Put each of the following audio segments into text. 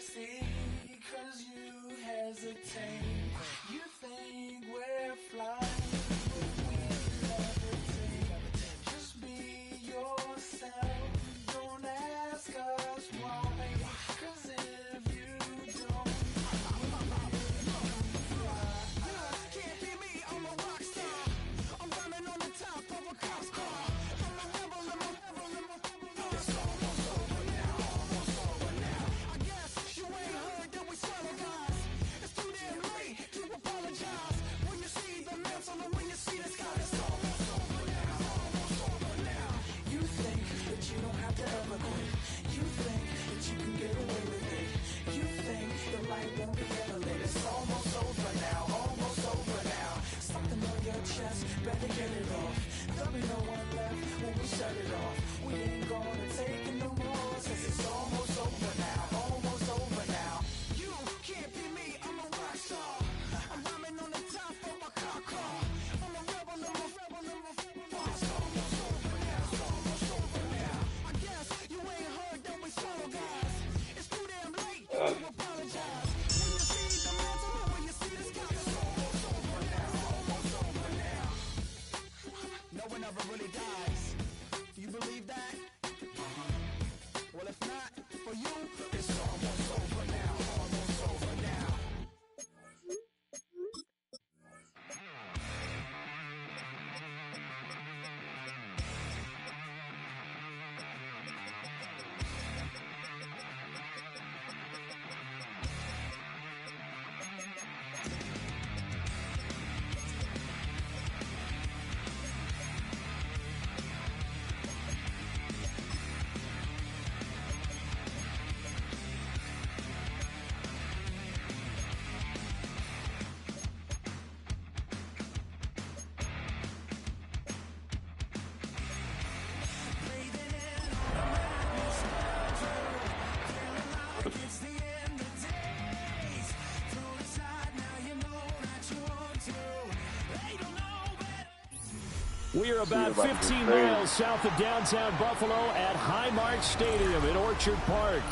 see, 'cause you hesitate. You think we're flying, we levitate. Just be yourself, don't ask us why, 'cause if you don't, you just can't be me, I'm a rock star. I'm running on the top of a cop car. I'm a rebel, I'm a rebel. It's almost over now, almost over now. I guess you ain't heard that we swallow guys. It's too damn late to apologize. When you see the mantle and when you see the sky, it's almost over now, almost over now. You think that you don't have to ever quit. You think that you can get away with it. You think the light won't be ever lit. It's almost over now, almost over now. Something on your chest, better get it off. There'll be no one left when we shut it off. We ain't gonna take it no more, since it's almost over now, almost over now. You can't be me, I'm a rock star. I'm rhyming on the top of my car. I'm a rebel, I'm a rebel, I'm a rebel. It's almost over now, it's almost over now. I guess you ain't heard that we swallow guys. It's too damn late to apologize. When you see the mantle and when you see the sky, it's almost over now, almost over now. No one ever really dies. Do you believe that? Well, if not, for you, it's almost over now, almost over now. We are about 15 miles south of downtown Buffalo at Highmark Stadium in Orchard Park.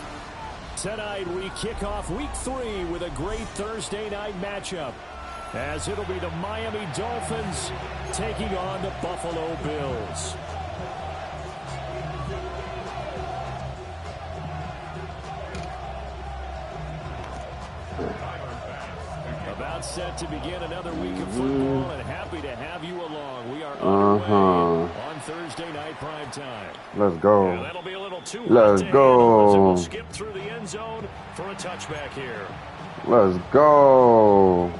Tonight we kick off week 3 with a great Thursday night matchup, as it'll be the Miami Dolphins taking on the Buffalo Bills. About set to begin another week of football, and happy to have you along. We are underway on Thursday night prime time. Let's go. Yeah, that'll be a little too Let's go. We'll skip through the end zone for a touchback here. Let's go.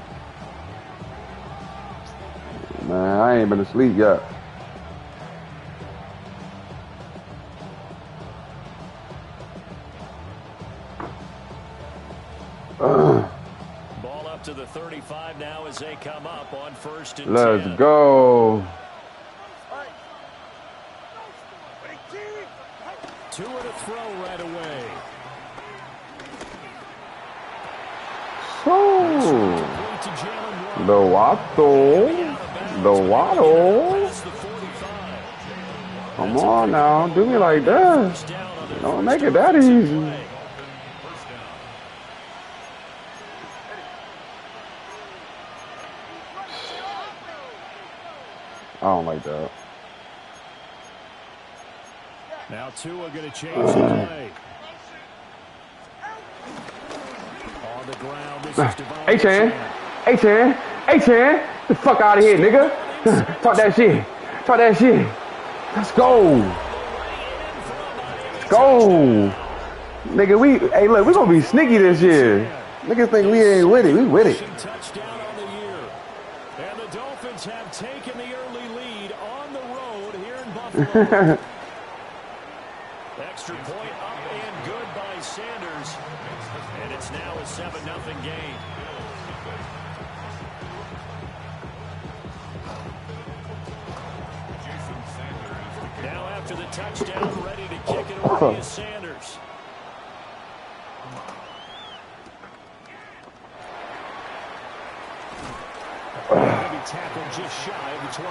Man, I ain't been asleep yet. Ball up to the 35 now as they come up on 1st and 10. Let's go. Two to throw right away. So, the waddle. Come on now, do me like that. Don't make it that easy. I don't like that. Now Tua going to change the play. On the ground, this is Devon. H-Chan, get the fuck out of here, nigga. Talk that shit. Let's go. Nigga, hey, look, we gonna be sneaky this year. Niggas think we ain't with it. We with it. Touchdown on the year. And the Dolphins have taken the early lead on the road here in Buffalo. Extra point up and good by Sanders. And it's now a 7-0 game. Now after the touchdown, ready to kick it away is Sanders. Maybe tackled just shy of the 25.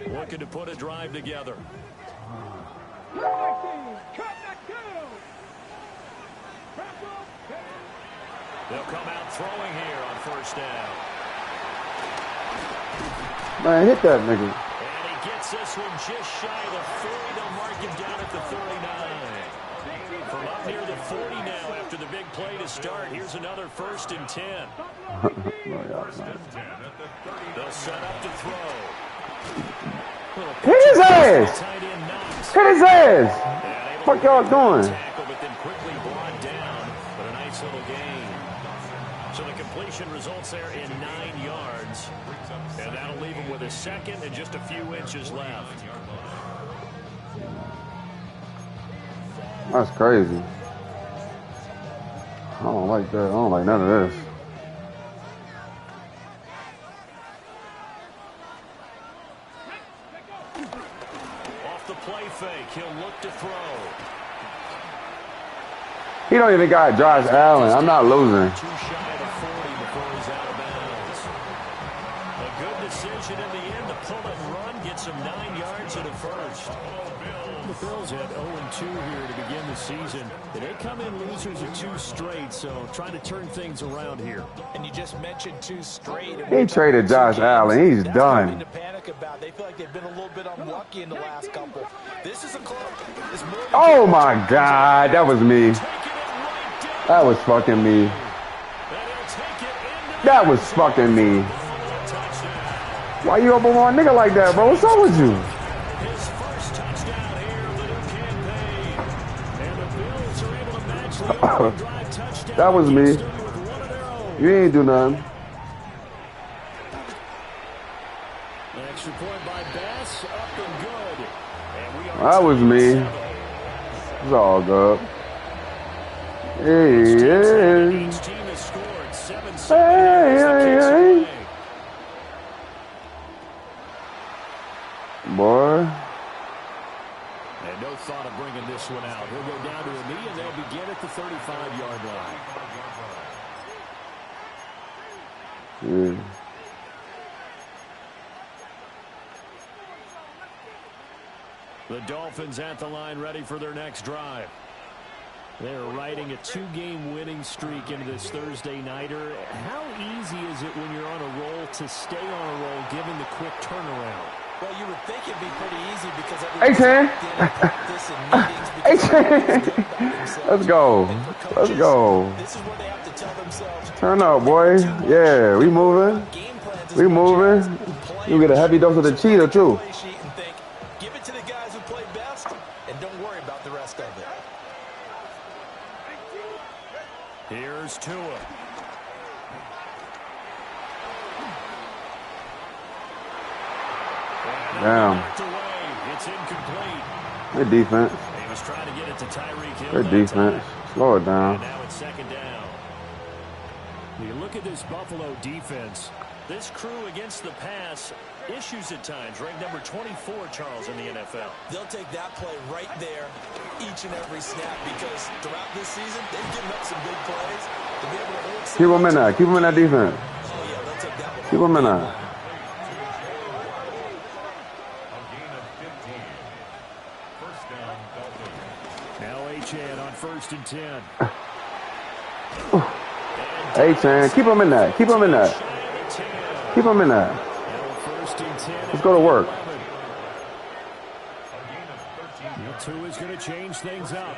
looking to put a drive together. They'll come out throwing here on first down. Man, hit that nigga. And he gets this one just shy of the 40. They'll mark him down at the 39. From up near the 40 now after the big play to start. Here's another 1st and 10. They'll set up to throw. Hit his ass! Hit his ass! What y'all doing? Tackle, but then quickly brought down. But a nice little gain. So the completion results there in 9 yards. And that'll leave him with a second and just a few inches left. That's crazy. I don't like that. I don't like none of this. Off the play fake, he'll look to throw. He don't even got Josh Allen. I'm not losing. Too shy of the 40 before he's out of bounds. A good decision in the end to pull and run, get some 9 yards and a first. The Bills had 0-2 here to begin the season. They come in losers of 2 straight, so trying to turn things around here. And you just mentioned 2 straight. He traded Josh Allen. He's done. To panic about. They feel like they've been a little bit unlucky in the last couple. This is a close. Oh my God, that was me. That was fucking me. That was fucking me. Why you up on my nigga like that, bro? What's up with you? His first touchdown here of the new campaign. And the Bills are able to match the opening drive touchdown. That was me. With one of their own. You ain't do nothing. An extra point by Bass, up and good. And we are That was me. 7. It's all good. Hey, Each team yeah. has scored 7 Hey, hey, hey. Boy. And no thought of bringing this one out. He'll go down to a knee, and they'll begin at the 35-yard line. Yeah. The Dolphins at the line, ready for their next drive. They're riding a 2-game winning streak into this Thursday nighter. How easy is it when you're on a roll to stay on a roll given the quick turnaround? Well, you would think it'd be pretty easy because Hey, let's go. Let's go. This is where they have to tell themselves. Turn up, boy. Yeah, we moving. We moving. You get a heavy dose of the cheetah, too. Give it to the guys who play best, and don't worry about the rest of it. Here's Tua. Damn. It's incomplete. Good defense. He was trying to get it to Tyreek Hill. Good defense. Slow it down. And now it's 2nd down. You look at this Buffalo defense. This crew against the pass, issues at times. Ranked number 24, Charles, in the NFL. They'll take that play right there each and every snap because throughout this season, they've given up some big plays. To be able to hold Keep him in that. Keep him in that defense. Oh, yeah, they'll take that one. Keep him in that. Now Achane on 1st and 10. Achane, keep him in that. Keep him in that. Keep him in that. Let's go to work. Tua is going to change things up.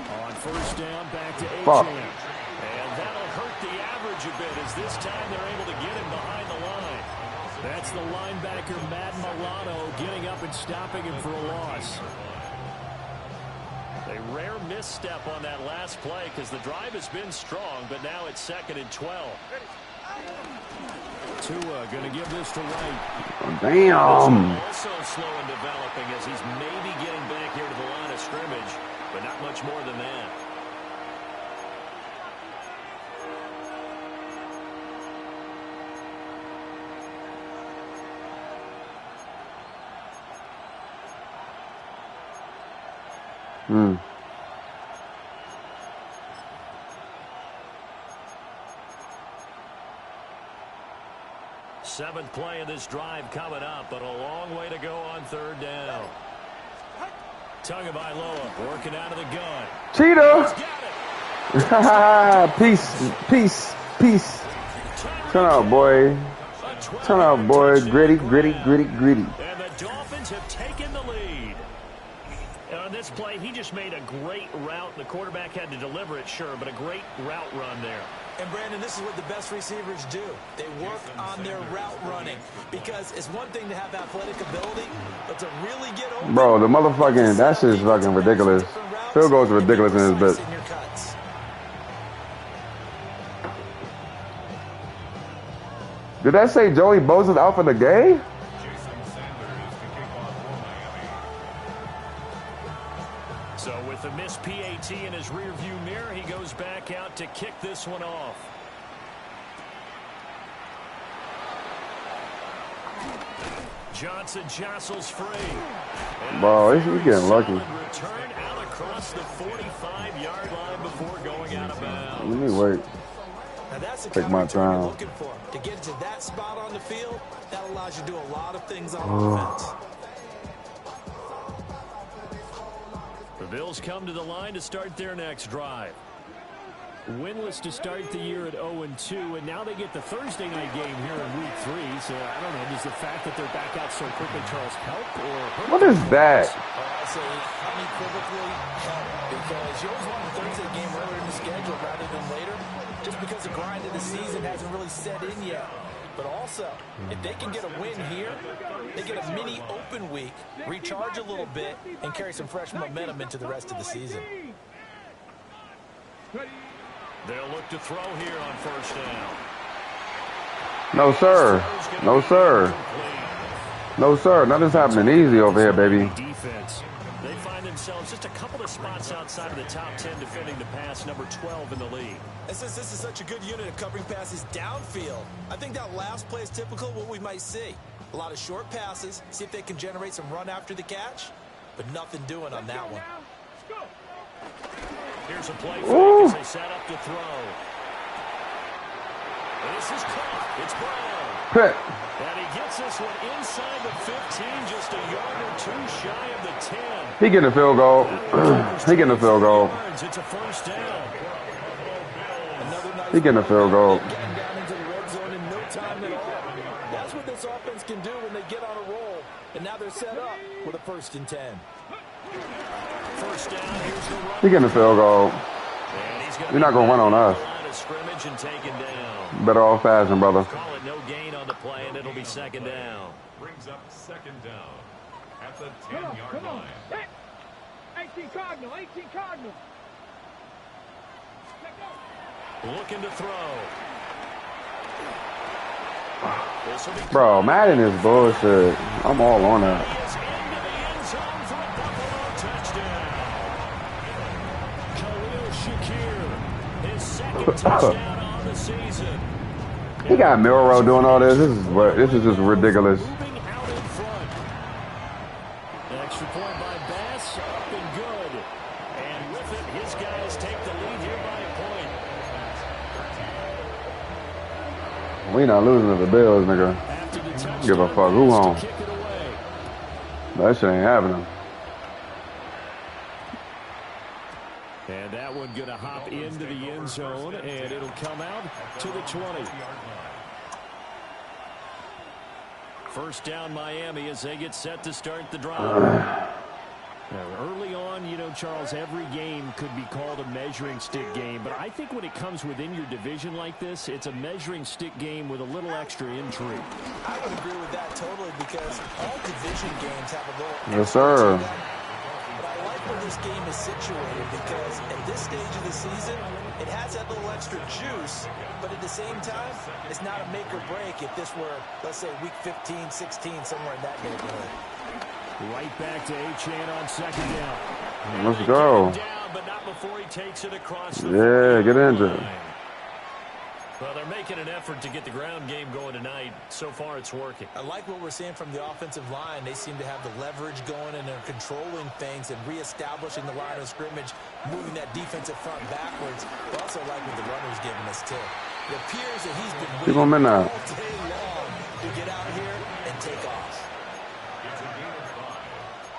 On 1st down, back to Fuck. Achane. And that'll hurt the average a bit as this time they're able to get him behind the line. That's the linebacker, Matt Milano, getting up and stopping him for a loss. A rare misstep on that last play because the drive has been strong, but now it's 2nd and 12. Tua going to give this to Wright. Damn. Also slow in developing as he's maybe getting back here to the line of scrimmage, but not much more than that. 7th play of this drive coming up, but a long way to go on 3rd down. Tagovailoa working out of the gun. Cheetah. Peace, peace, peace. Turn out, boy. Turn out, boy. Gritty, gritty, gritty, gritty. And the Dolphins have taken the lead. And on this play, he just made a great route. The quarterback had to deliver it, sure, but a great route run there. And, Brandon, this is what the best receivers do. They work on their route running because it's one thing to have athletic ability, but to really get open. Bro, the motherfucking, that shit is fucking ridiculous. Field goals are ridiculous in this bit. Did that say Joey Bosa's out for the game? So with the missed PAT in his rearview mirror, he goes back out to kick this one off. Johnson jostles free. Bro, he's getting lucky. Return out across the 45-yard line before going out of bounds. Let me wait. Now that's the Take my time. you're looking for. To get to that spot on the field, that allows you to do a lot of things on offense. The Bills come to the line to start their next drive. Winless to start the year at 0-2, and now they get the Thursday night game here in Week 3. So, I don't know, does the fact that they're back out so quickly, Charles, help or hurt? What is that? I say unequivocally help, because you always want the Thursday game earlier in the schedule rather than later, just because the grind of the season hasn't really set in yet. But also, if they can get a win here, they get a mini open week, recharge a little bit, and carry some fresh momentum into the rest of the season. They'll look to throw here on 1st down. No, sir. No, sir. No, sir. Nothing's happening easy over here, baby. Defense. They find themselves just a couple of spots outside of the top 10 defending the pass, number 12 in the league. And since this is such a good unit of covering passes downfield, I think that last play is typical of what we might see. A lot of short passes, see if they can generate some run after the catch, but nothing doing on that one. Here's a play fake as they set up to throw. This is caught. It's Brown. And he gets this one inside the 15, just a yard or two shy of the 10. He getting a field goal. He getting a field goal. It's a 1st down. He getting a field goal. Getting down into the red zone in no time at all. That's what this offense can do when they get on a roll. And now they're set up with a 1st and 10. 1st down, here's the run. He getting a field goal. You're not going to run on us. Scrimmage and taken down. Better off fashion, brother. Call it no gain on the play, and it'll be 2nd down. Brings up 2nd down at the 10-yard line. 18 Cardinal, 18 Cardinal. Looking to throw. Bro, Madden is bullshit. I'm all on that. He is into the end zone for a Buffalo touchdown. Khalil Shakir, his 2nd touchdown on the season. He got Milrow doing all this. This is just ridiculous. Moving out in front. An extra point by Bass, up and good. And with it, his guys take the lead here by a point. We not losing to the Bills, nigga. After the touchdown, Give a fuck who home. kick it away. That shit ain't happening. And that one going to hop into the end zone, and it'll come out to the 20. 1st down Miami as they get set to start the drive. Now, early on, you know, Charles, every game could be called a measuring stick game, but I think when it comes within your division like this, it's a measuring stick game with a little extra intrigue. I would agree with that totally because all division games have a little Yes, sir. But I like where this game is situated because at this stage of the season, it has that little extra juice, but at the same time, it's not a make or break if this were, let's say, week 15, 16, somewhere in that neighborhood. Right back to Achane on 2nd down. Let's go. Down, but not before he takes it across the Yeah, get into it. Well, they're making an effort to get the ground game going tonight. So far, it's working. I like what we're seeing from the offensive line. They seem to have the leverage going, and they're controlling things and reestablishing the line of scrimmage, moving that defensive front backwards. But also like what the runner's giving us, too. It appears that he's been Keep him in there. all day long to get out here and take off. It's a gain of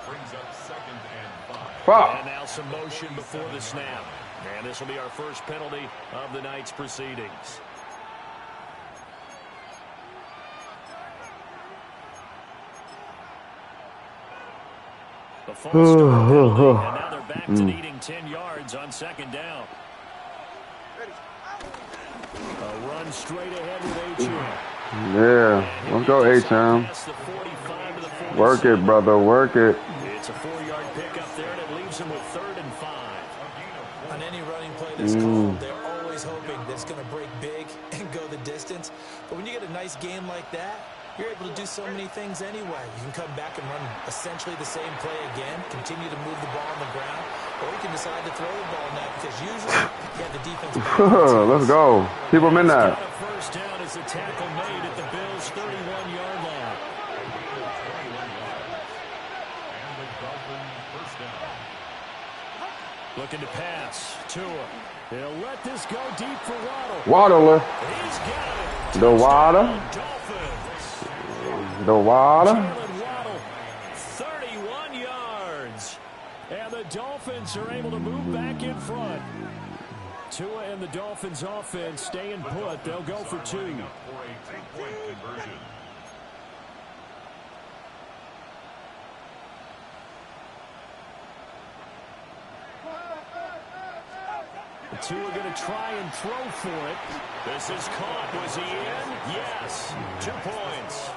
5. Brings up 2nd and 5. Fuck. And now some motion before the snap. And this will be our first penalty of the night's proceedings. The false start penalty, and now they're back to needing 10 yards on 2nd down. A run straight ahead with H.M. Yeah, let's go H.M. Work it, brother, work it. It's a 4-yard pickup there, and it leaves them with 3rd and 5. On any running play that's called, they're always hoping that it's going to break big and go the distance. But when you get a nice game like that, you're able to do so many things anyway. You can come back and run essentially the same play again, continue to move the ball on the ground, or you can decide to throw the ball now because usually you have the defense. Let's go. Keep them in there. Got a first down as the tackle made at the Bills' 31-yard line. And the Dolphins first down. Looking to pass. Tua. They'll let this go deep for Waddle. Waddler. He's got it. The water. Dolphins. The water. Jalen Waddle, 31 yards. And the Dolphins are able to move back in front. Tua and the Dolphins offense staying put. They'll go for 2. For a 2-point conversion. Tua going to try and throw for it. This is caught. Was he in? Yes. 2 points.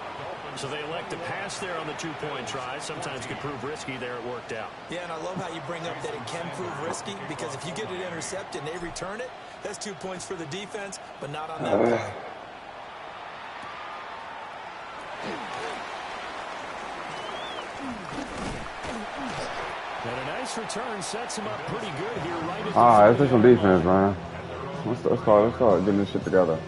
So they elect to pass there on the 2-point try. Sometimes could prove risky there. It worked out. Yeah, and I love how you bring up that it can prove risky because if you get it intercepted and they return it, that's 2 points for the defense, but not on that play. And a nice return sets him up pretty good here right at the Alright, let's do some defense, man. Let's start getting this shit together.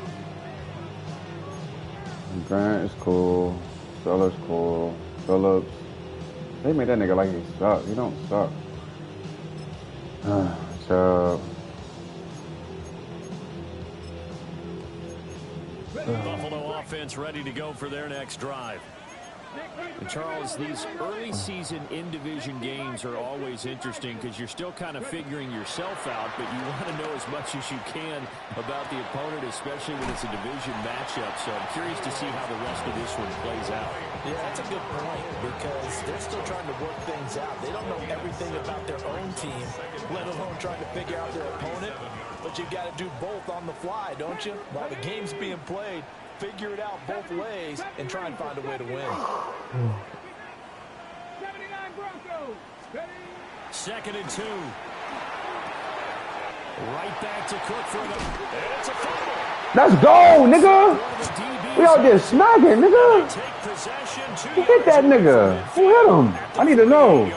Grant is cool. Seller's cool. Phillips. They made that nigga like he suck. He don't suck. So Buffalo offense ready to go for their next drive. And Charles, these early season in-division games are always interesting because you're still kind of figuring yourself out, but you want to know as much as you can about the opponent, especially when it's a division matchup. So I'm curious to see how the rest of this one plays out. Yeah, that's a good point because they're still trying to work things out. They don't know everything about their own team, let alone trying to figure out their opponent. But you've got to do both on the fly, don't you? While the game's being played, figure it out both ways and try and find a way to win. 79 Broncos. 2nd and 2. Right back to Cook for the... It's a fumble. let's go, nigga. We out there smacking, nigga. Take possession. Who hit that nigga? Who hit him? I need to know.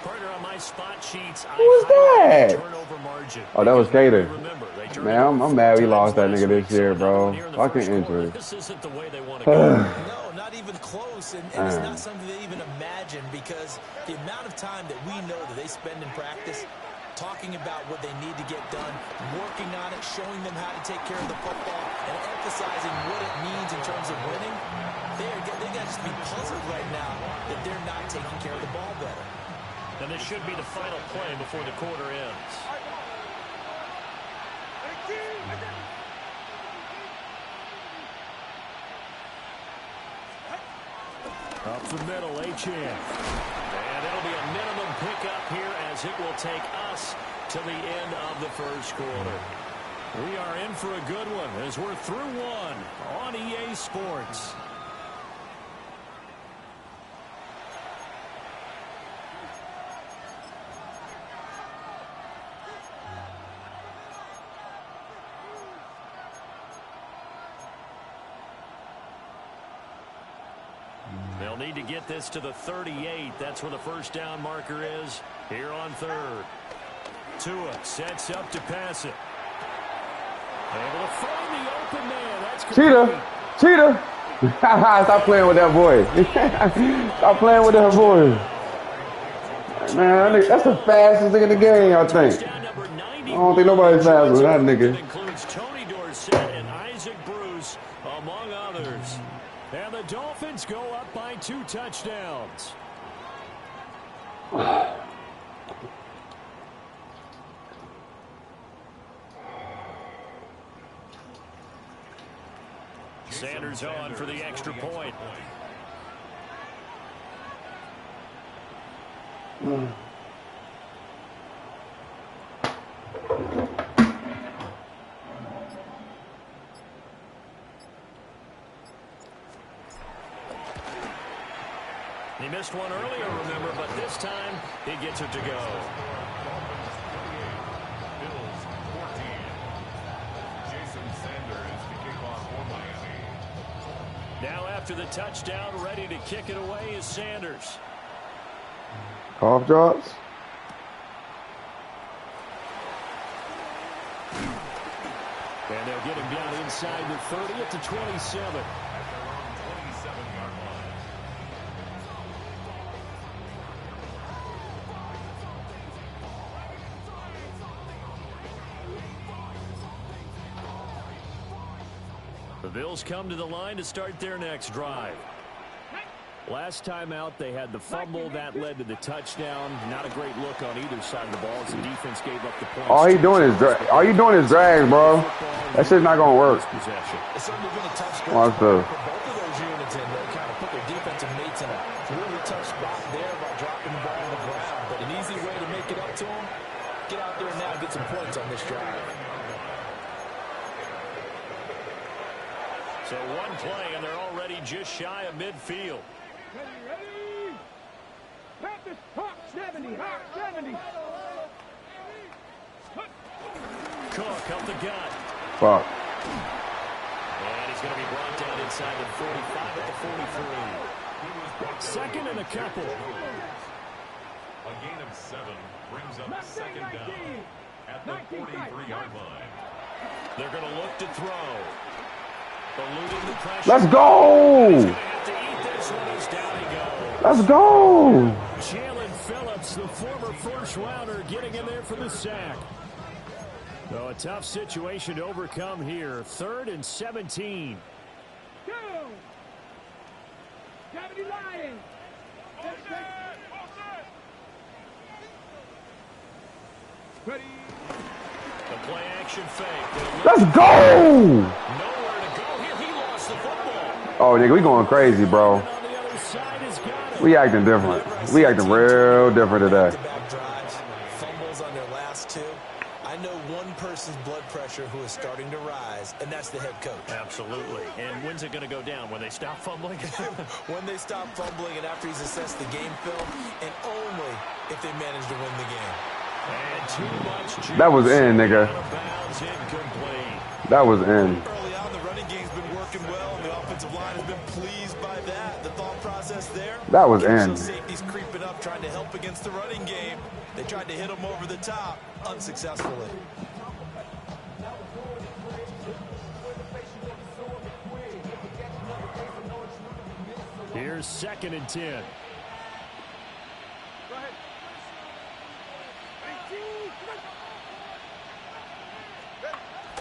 Partner on my spot sheets. Who was that? Turnover margin. Oh, that was Gator. Remember, they turned Man, I'm over mad we 4 lost that times nigga last this year, week, so bro. nothing here in the Fucking first quarter. injury. This isn't the way they want to go. No, not even close, and it's not something they even imagine because the amount of time that we know that they spend in practice talking about what they need to get done, working on it, showing them how to take care of the football, and emphasizing what it means in terms of winning, they got to just be puzzled right now that they're not taking care of the ball better. And this should be the final play before the quarter ends. Up the middle, H.M. And it'll be a minimum pickup here as it will take us to the end of the first quarter. We are in for a good one as we're through one on EA Sports. They'll need to get this to the 38. That's where the first down marker is here on 3rd. Tua sets up to pass it. Able to find the open man. That's Cheetah. Cheetah. Stop playing with that boy. Stop playing with that boy. Man, that's the fastest nigga in the game, I think. I don't think nobody's faster than that nigga. Includes Tony Dorsett and Isaac Bruce, among others. and 2 touchdowns. Sanders on for the extra point. He missed one earlier, remember, but this time he gets it to go. Bills 14. Jason Sanders to kick off for Miami. Now after the touchdown, ready to kick it away is Sanders. Cough drops. And they'll get him down inside the 30 at the 27. At their own 27-yard line. The Bills come to the line to start their next drive. Last time out, they had the fumble that led to the touchdown. Not a great look on either side of the ball as the defense gave up the points. All you doing is drag, bro. That shit's not gonna work. It's certainly been a tough stretch Watch for this. both of those units, and they kind of put their defensive mates in a really tough spot there by dropping the ball on the ground. But an easy way to make it up to them, get out there now and get some points on this drive. So one play, and they're already just shy of midfield. Ready? Practice, hawk 70, hawk 70. Cook up the gut. Fuck. And he's going to be brought down inside the 45 at the 43. Second and a couple. A gain of 7 brings up second down at the 43-yard line. They're going to look to throw. Eluding the pressure. Let's go. He's going to have to eat this one as down he goes. Let's go. Jalen Phillips, the former first-rounder, getting in there for the sack. So a tough situation to overcome here. 3rd and 17. Go. 70 Lions. Ready? The play action fake. Let's go. Nowhere to go here. He lost the football. Oh, nigga, we going crazy, bro. On the other side has got it. We acting different. We acting real different today. Back drives, fumbles on their last 2. I know one person's blood pressure who is starting to rise, and that's the head coach. Absolutely. And when's it going to go down? When they stop fumbling? When they stop fumbling and after he's assessed the game film, and only if they manage to win the game. And too much juice. That was in, nigga. Out of bounds, incomplete. That was in. Early on, the running game's been working well, and the offensive line has been pleased by that. The thought process there. That was in. Safety's creeping up, trying to help against the running game. They tried to hit him over the top, unsuccessfully. Here's 2nd and 10.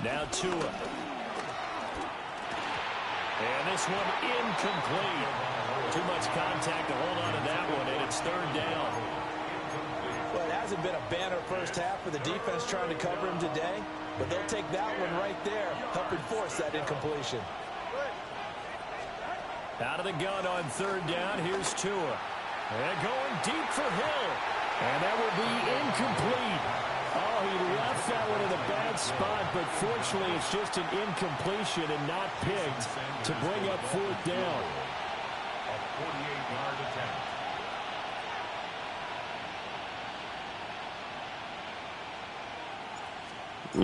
Now Tua. And this one incomplete. Too much contact to hold on to that one, and it's 3rd down. Well, it hasn't been a banner first half for the defense trying to cover him today, but they'll take that one right there, helping force that incompletion. Out of the gun on 3rd down. Here's Tua. And going deep for Hill. And that will be incomplete. Oh, he left that one in a bad spot, but fortunately it's just an incompletion and not picked to bring up 4th down. A 48-yard attempt.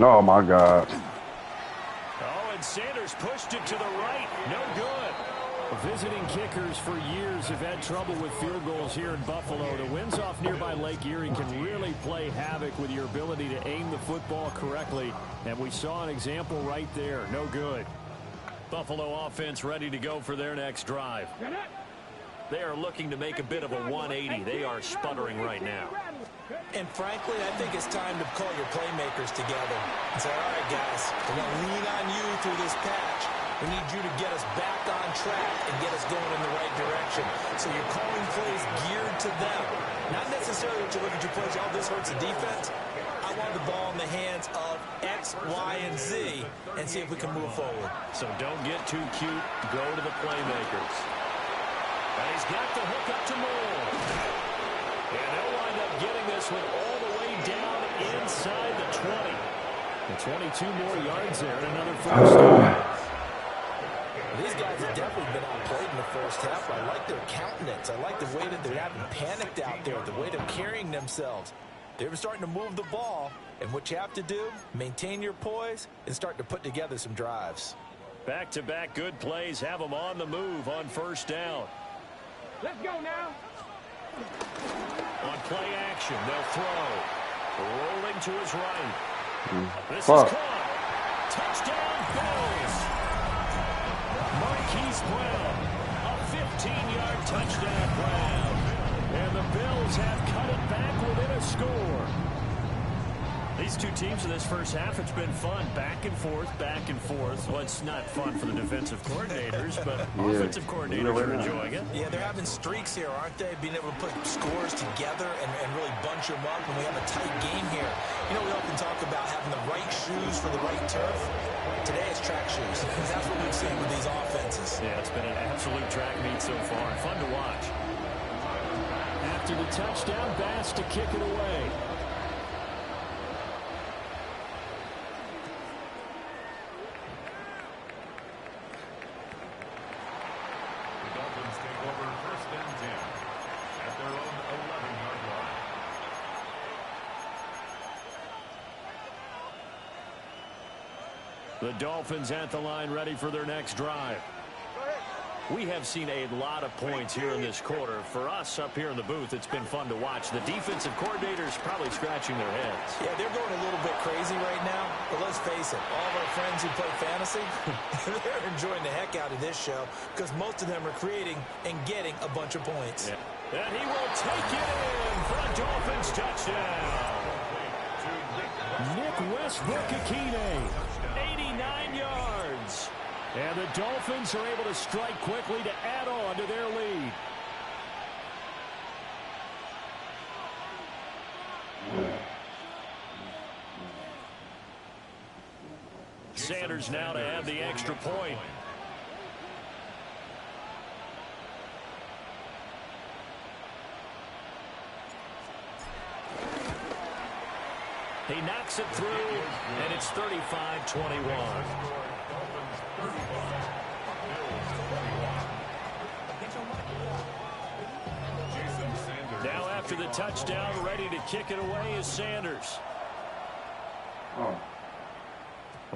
Oh, my God. Oh, and Sanders pushed it to the right. No good. Visiting kickers for years have had trouble with field goals here in Buffalo. The winds off nearby Lake Erie can really play havoc with your ability to aim the football correctly. And we saw an example right there. No good. Buffalo offense ready to go for their next drive. They are looking to make a bit of a 180. They are sputtering right now. And frankly, I think it's time to call your playmakers together and say, all right, guys, we're going to lean on you through this patch. We need you to get us back on track and get us going in the right direction. So you're calling plays geared to them. Not necessarily what you look at your plays, oh, this hurts the defense. I want the ball in the hands of X, Y, and Z and see if we can move forward. So don't get too cute. Go to the playmakers. And he's got the hook up to Moore. And they'll wind up getting this one all the way down inside the 20. And 22 more yards there and another first down. These guys have definitely been outplayed in the first half. I like their countenance. I like the way that they're having panicked out there, the way they're carrying themselves. They're starting to move the ball, and what you have to do, maintain your poise and start to put together some drives. Back-to-back good plays have them on the move on first down. Let's go now. On play action, they'll throw. Rolling to his right. This is Fuck. caught. Touchdown, Bills. Marquise Brown, a 15-yard touchdown grab. And the Bills have cut it back within a score. These two teams in this first half, it's been fun. Back and forth, back and forth. Well, it's not fun for the defensive coordinators, but offensive coordinators are enjoying it. Yeah, they're having streaks here, aren't they? Being able to put scores together and really bunch them up, and we have a tight game here. You know, we often talk about having the right shoes for the right turf. Today it's track shoes. That's what we've seen with these offenses. Yeah, it's been an absolute track meet so far. Fun to watch. After the touchdown, Bass to kick it away. The Dolphins take over first and 10 at their own 11-yard line. The Dolphins at the line, ready for their next drive. We have seen a lot of points here in this quarter. For us up here in the booth, it's been fun to watch. The defensive coordinators probably scratching their heads. Yeah, they're going a little bit crazy right now, but let's face it, all of our friends who play fantasy, they're enjoying the heck out of this show because most of them are creating and getting a bunch of points. Yeah. And he will take it in for a Dolphins touchdown. Nick Westbrook-Akine, 89 yards. And the Dolphins are able to strike quickly to add on to their lead. Sanders now to add the extra point. He knocks it through, and it's 35-21. Now after the touchdown, ready to kick it away is Sanders.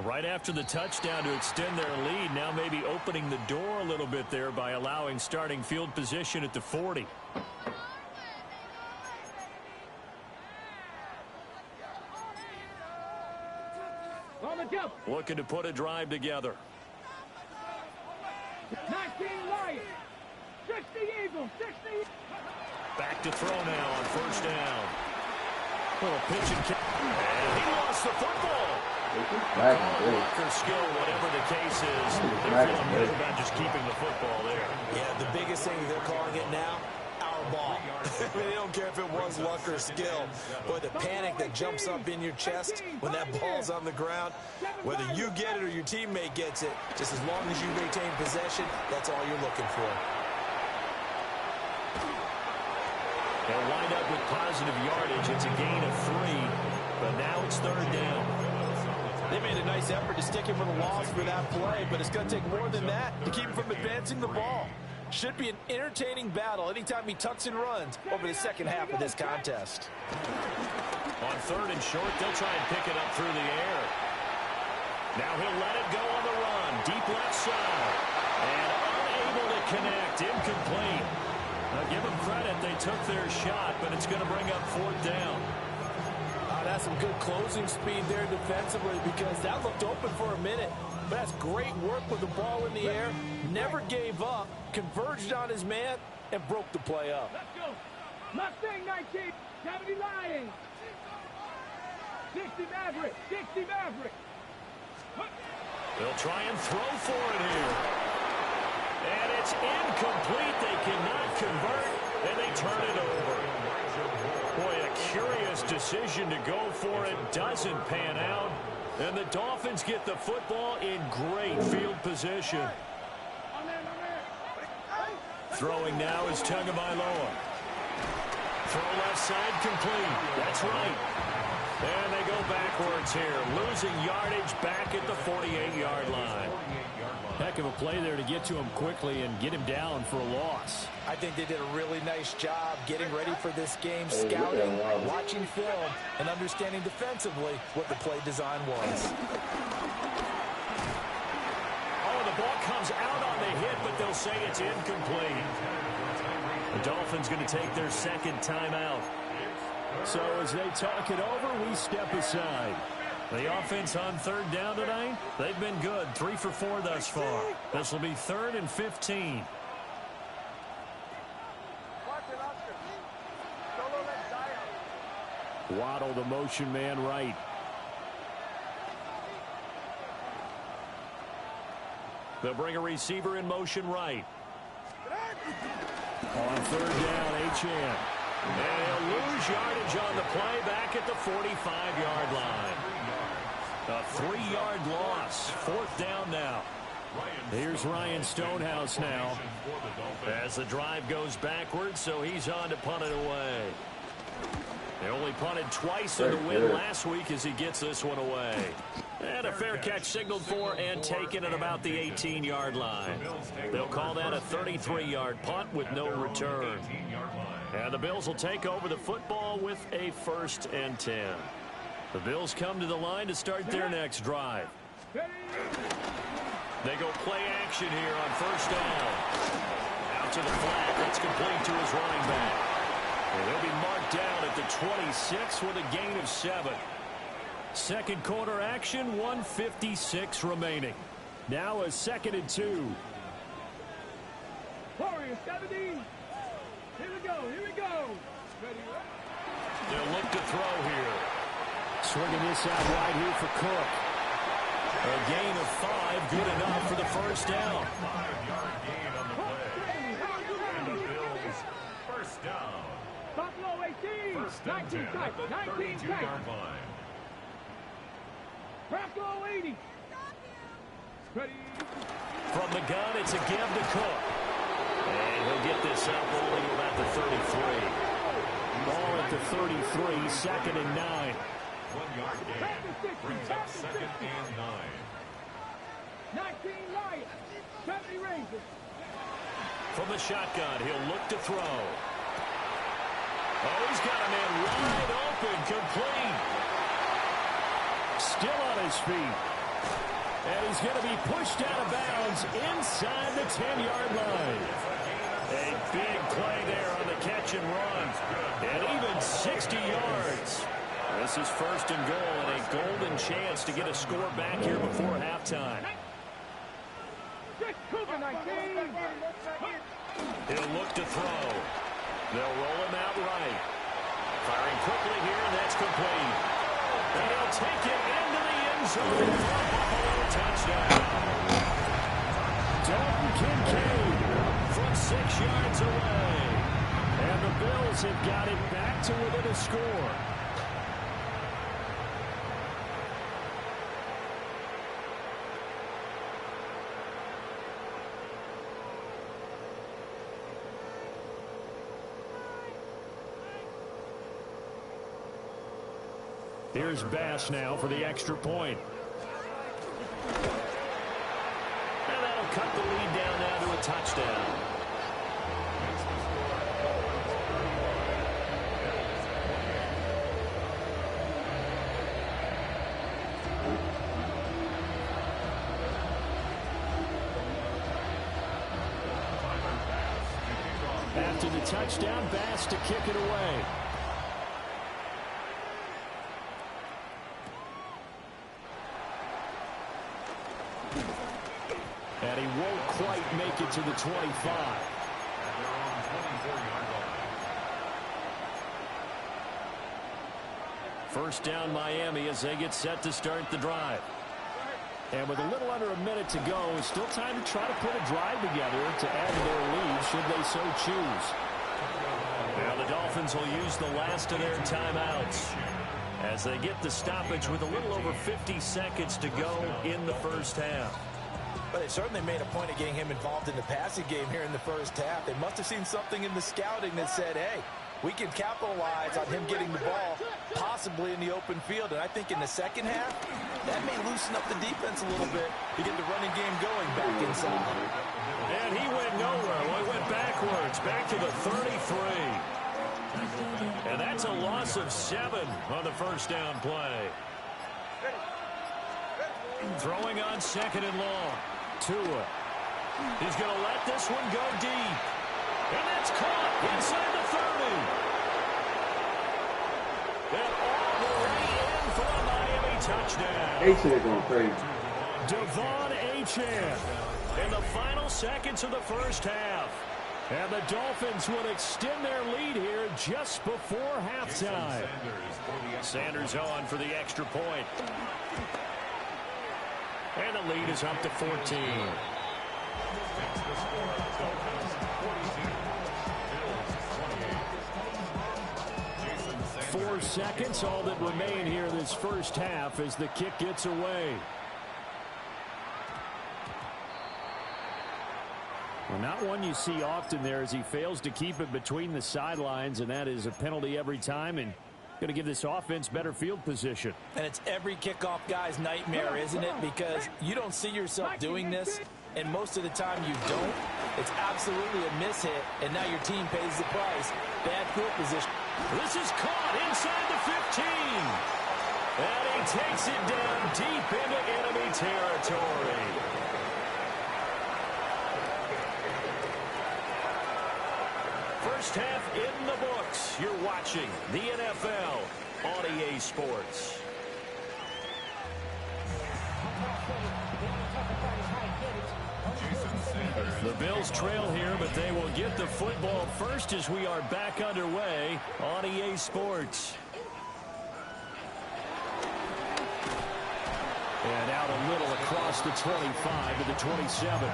Right after the touchdown to extend their lead, now maybe opening the door a little bit there by allowing starting field position at the 40. Looking to put a drive together. 19 Lions, 60 Eagles, 60. Back to throw now on first down. Little pitch and kick. And he lost the football. For skill, whatever the case is, they're feeling good about just keeping the football there. Yeah, the biggest thing they're calling it now, our ball. They don't care if it was luck or skill. But the panic that jumps up in your chest when that ball's on the ground, whether you get it or your teammate gets it, just as long as you retain possession, that's all you're looking for. They'll wind up with positive yardage. It's a gain of 3, but now it's third down. They made a nice effort to stick him with a loss for that play, but it's going to take more than that to keep him from advancing the ball. Should be an entertaining battle anytime he tucks and runs over the second half of this contest. On third and short, they'll try and pick it up through the air. Now he'll let it go on the run. Deep left side. And unable to connect. Incomplete. Now give them credit. They took their shot, but it's going to bring up fourth down. That's some good closing speed there defensively because that looked open for a minute. But that's great work with the ball in the air. Never gave up, converged on his man, and broke the play up. Let's go. Mustang 19, 70 Lions, 60 Maverick, 60 Maverick. They'll try and throw for it here. And it's incomplete. They cannot convert, and they turn it over. Boy, a curious decision to go for it. Doesn't pan out. And the Dolphins get the football in great field position. Throwing now is Tagovailoa. Throw left side complete. That's right. And they go backwards here, losing yardage back at the 48-yard line. Heck of a play there to get to him quickly and get him down for a loss. I think they did a really nice job getting ready for this game, scouting, watching film, and understanding defensively what the play design was. Oh, the ball comes out on the hit, but they'll say it's incomplete. The Dolphins going to take their second timeout. So as they talk it over, we step aside. The offense on third down tonight, they've been good. 3 for 4 thus far. This will be 3rd and 15. Waddle, the motion man, right. They'll bring a receiver in motion right. On third down, Achane. And he'll lose yardage on the play back at the 45-yard line. A 3-yard loss. 4th down now. Here's Ryan Stonehouse now as the drive goes backwards, so he's on to punt it away. They only punted twice in the win last week as he gets this one away. And a fair catch signaled for and taken at about the 18-yard line. They'll call that a 33-yard punt with no return. And the Bills will take over the football with a 1st and 10. The Bills come to the line to start their next drive. They go play action here on 1st down. Out to the flat. That's complete to his running back. And they'll be marked down at the 26 with a gain of 7. Second quarter action, 1:56 remaining. Now a 2nd and 2. Warriors 70. Here we go. Ready? They'll look to throw here. Swinging this out wide here for Cook. A gain of 5, good enough for the 1st down. 5-yard gain on the play. And the Bills, 1st down. Buffalo 18. 1st and 10 at the 32-yard line. Buffalo 80. Ready? From the gun, it's a give to Cook. And he'll get this up only about the 33. Ball at the 33, 2nd and 9. 1-yard gain brings up 2nd and 9. 19 Lions. 70 Rangers. From the shotgun, he'll look to throw. Oh, he's got a man wide open, complete. Still on his feet. And he's going to be pushed out of bounds inside the 10-yard line. A big play there on the catch and run. And even 60 yards. This is 1st and goal and a golden chance to get a score back here before halftime. He'll look to throw. They'll roll him out right. Firing quickly here, and that's complete. And he'll take it into the end zone. Touchdown. Dalton Kincaid from 6 yards away. And the Bills have got it back to within a score. Here's Bass now for the extra point. And that'll cut the lead down now to a touchdown. After the touchdown, Bass to kick it away. And he won't quite make it to the 25. First down Miami as they get set to start the drive. And with a little under a minute to go, it's still time to try to put a drive together to add to their lead should they so choose. Now the Dolphins will use the last of their timeouts as they get the stoppage with a little over 50 seconds to go in the first half. But they certainly made a point of getting him involved in the passing game here in the first half. They must have seen something in the scouting that said, hey, we can capitalize on him getting the ball, possibly in the open field. And I think in the second half, that may loosen up the defense a little bit to get the running game going back inside. And he went nowhere. Well, he went backwards, back to the 33. And that's a loss of 7 on the first down play. Throwing on second and long. Tua. He's going to let this one go deep. And that's caught inside the 30. And all the way in for a Miami touchdown. Achane going crazy. Devon Achane in the final seconds of the first half. And the Dolphins would extend their lead here just before halftime. Sanders on for the extra point. And the lead is up to 14. 4 seconds, all that remain here in this first half as the kick gets away. Well, not one you see often there as he fails to keep it between the sidelines, and that is a penalty every time, and going to give this offense better field position. And it's every kickoff guy's nightmare, isn't it? Because you don't see yourself doing this, and most of the time you don't. It's absolutely a miss hit, and now your team pays the price. Bad field position. This is caught inside the 15. And he takes it down deep into enemy territory. First half in the books. You're watching the NFL on EA Sports. The Bills trail here, but they will get the football first as we are back underway on EA Sports. And out a little across the 25 to the 27.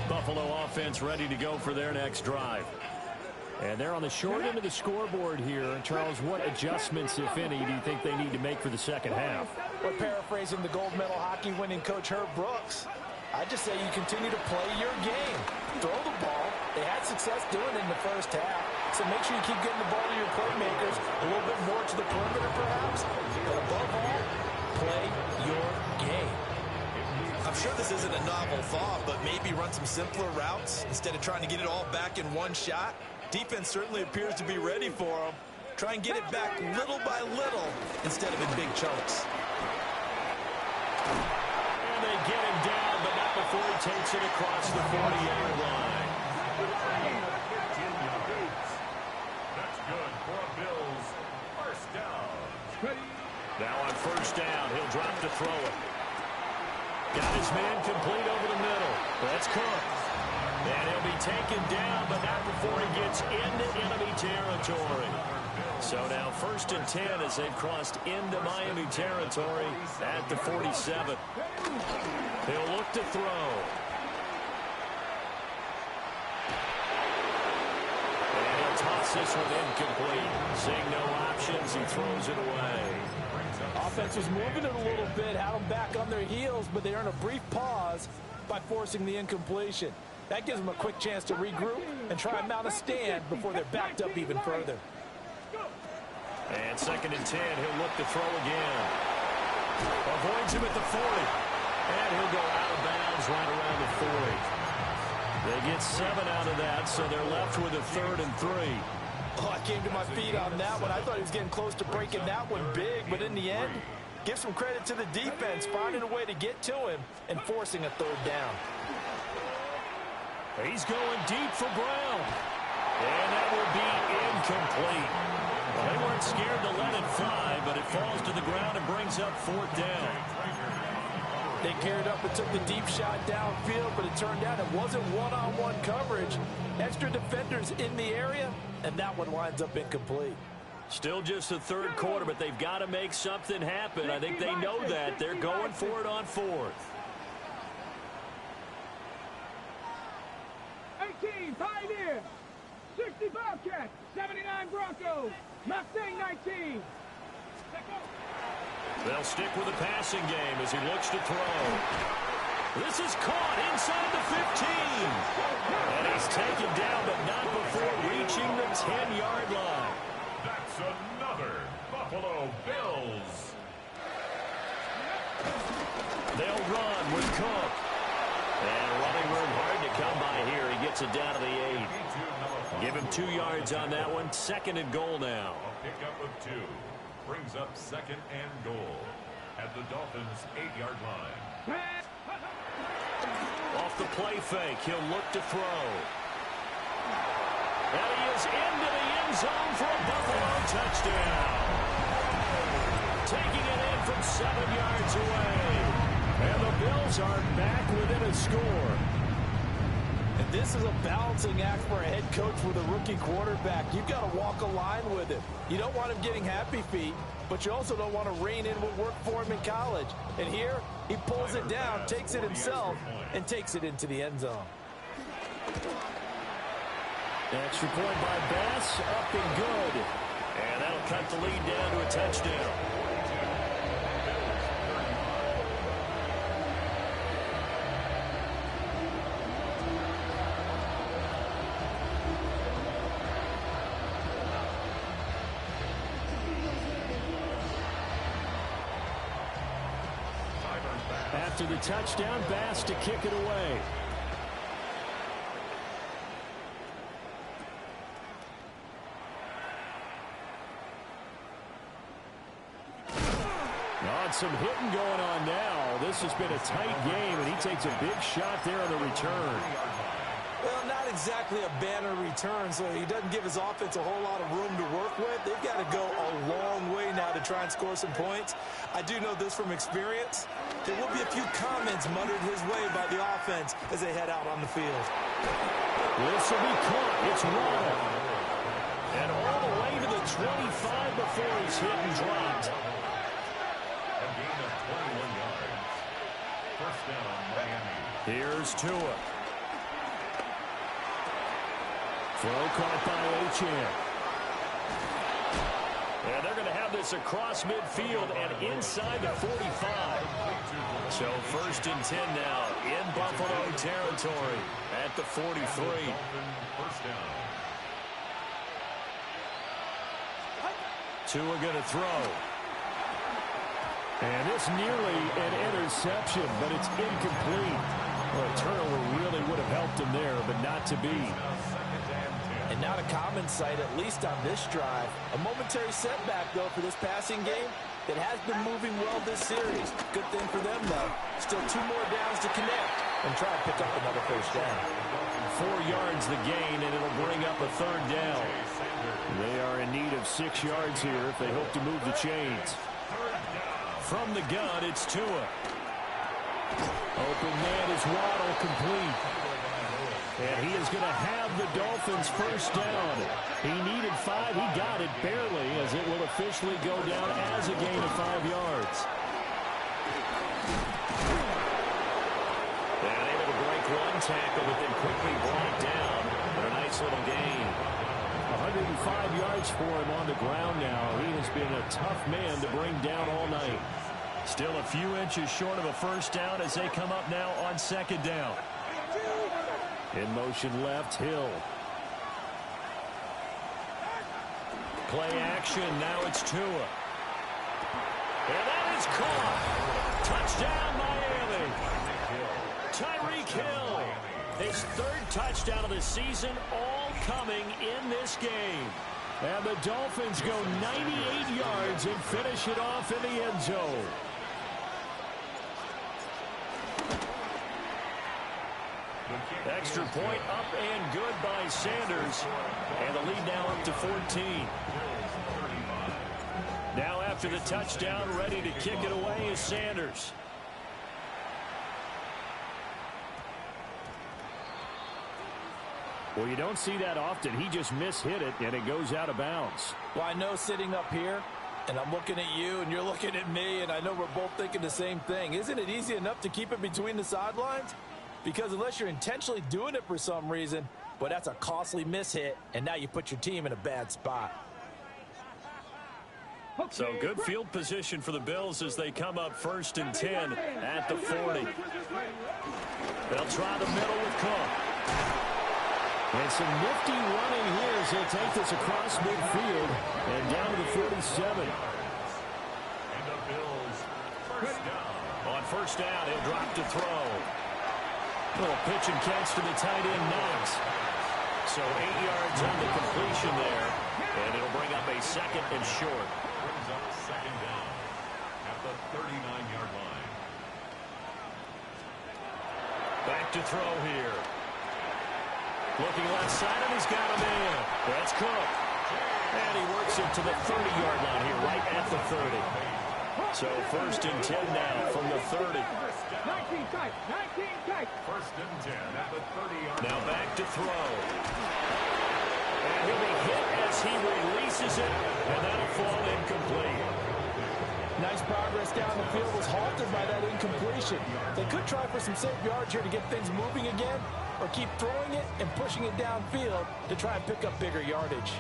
Buffalo offense ready to go for their next drive. And they're on the short end of the scoreboard here. Charles, what adjustments, if any, do you think they need to make for the second half? Well, paraphrasing the gold medal hockey winning coach Herb Brooks, I just say you continue to play your game. Throw the ball. They had success doing it in the first half. So make sure you keep getting the ball to your playmakers a little bit more to the perimeter perhaps. But above all, play your game. I'm sure this isn't a novel thought, but maybe run some simpler routes instead of trying to get it all back in one shot. Defense certainly appears to be ready for them. Try and get it back little by little instead of in big chunks. And they get him down, but not before he takes it across the 40-yard line. That's good for a Bills first down. Now on first down, he'll drop to throw it. Got his man complete over the middle. That's Cook. And he'll be taken down, but not before he gets into enemy territory. So now 1st and 10 as they've crossed into Miami territory at the 47. He'll look to throw. And he'll toss this one incomplete. Seeing no options, he throws it away. Offense was moving it a little bit, had them back on their heels, but they earn a brief pause by forcing the incompletion. That gives them a quick chance to regroup and try and mount a stand before they're backed up even further. And 2nd and 10, he'll look to throw again. Avoids him at the 40. And he'll go out of bounds right around the 40. They get 7 out of that, so they're left with a 3rd and 3. Oh, I came to my feet on that one. I thought he was getting close to breaking that one big, but in the end, give some credit to the defense, finding a way to get to him and forcing a 3rd down. He's going deep for Brown. And that will be incomplete. Well, they weren't scared to let it fly, but it falls to the ground and brings up 4th down. They geared up and took the deep shot downfield, but it turned out it wasn't one-on-one coverage. Extra defenders in the area, and that one winds up incomplete. Still just the third quarter, but they've got to make something happen. I think they know that. They're going for it on fourth. 18, Pioneer. 60, Bobcats. 79, Broncos. Mustang 19. They'll stick with the passing game as he looks to throw. This is caught inside the 15. And he's taken down, but not before reaching the 10-yard line. That's another Buffalo Bills. They'll run with Cook. And running room hard to come by here. He gets it down to the 8. Give him 2 yards on that one. 2nd and goal now. A pickup of 2. Brings up 2nd and goal at the Dolphins' 8-yard line. Off the play fake, he'll look to throw. And he is into the end zone for a Buffalo touchdown. Taking it in from 7 yards away. And the Bills are back within a score. And this is a balancing act for a head coach with a rookie quarterback. You've got to walk a line with him. You don't want him getting happy feet, but you also don't want to rein in what worked for him in college. And here, he pulls it down, takes it himself, and takes it into the end zone. Extra point by Bass, up and good. And that'll cut the lead down to a touchdown. After the touchdown, Bass to kick it away. Some hitting going on now. This has been a tight game, and he takes a big shot there on the return. Well, not exactly a banner return, so he doesn't give his offense a whole lot of room to work with. They've got to go a long way now to try and score some points. I do know this from experience. There will be a few comments muttered his way by the offense as they head out on the field. This will be caught. It's Waddle. And all the way to the 25 before he's hit and dropped. A gain of 21 yards. First down, Miami. Here's Tua. Throw caught by Achane. And they're going to have this across midfield and inside the 45. So 1st and 10 now in Buffalo territory at the 43. First down. Tua going to throw. And it's nearly an interception, but it's incomplete. Well, a turnover really would have helped him there, but not to be. And not a common sight, at least on this drive. A momentary setback, though, for this passing game that has been moving well this series. Good thing for them, though. Still 2 more downs to connect and try to pick up another first down. 4 yards the gain, and it'll bring up a 3rd down. They are in need of 6 yards here if they hope to move the chains. From the gun, it's Tua. Open man is Waddle, complete. And he is going to have the Dolphins first down. He needed 5. He got it barely, as it will officially go down as a gain of 5 yards. And able to break one tackle, but then quickly brought down. But a nice little gain. 105 yards for him on the ground now. He has been a tough man to bring down all night. Still a few inches short of a first down as they come up now on 2nd down. In motion left, Hill. Play action, now it's Tua. And that is caught. Touchdown, Miami. Tyreek Hill. His 3rd touchdown of the season, all coming in this game. And the Dolphins go 98 yards and finish it off in the end zone. Extra point up and good by Sanders. And the lead now up to 14. Now after the touchdown, ready to kick it away is Sanders. Well, you don't see that often. He just mishit it, and it goes out of bounds. Well, I know sitting up here, and I'm looking at you, and you're looking at me, and I know we're both thinking the same thing. Isn't it easy enough to keep it between the sidelines? Because unless you're intentionally doing it for some reason, but that's a costly mishit, and now you put your team in a bad spot. So good field position for the Bills as they come up 1st and 10 at the 40. They'll try the middle with Cook. And some nifty running here as they'll take this across midfield and down to the 47. And the Bills first down. On first down, he'll drop to throw. Little pitch and catch to the tight end, Knox. So 8 yards on the completion there, and it'll bring up a 2nd and short. Brings up 2nd down at the 39-yard line. Back to throw here. Looking left side, and he's got a man. That's Cook. And he works it to the 30-yard line here, right at the 30. So 1st and 10 now from the 30. 19 tight, 19 tight. 1st and 10 at the 30-yard line. Now back to throw. And he'll be hit as he releases it, and that'll fall incomplete. Nice progress down the field was halted by that incompletion. They could try for some safe yards here to get things moving again, or keep throwing it and pushing it downfield to try and pick up bigger yardage.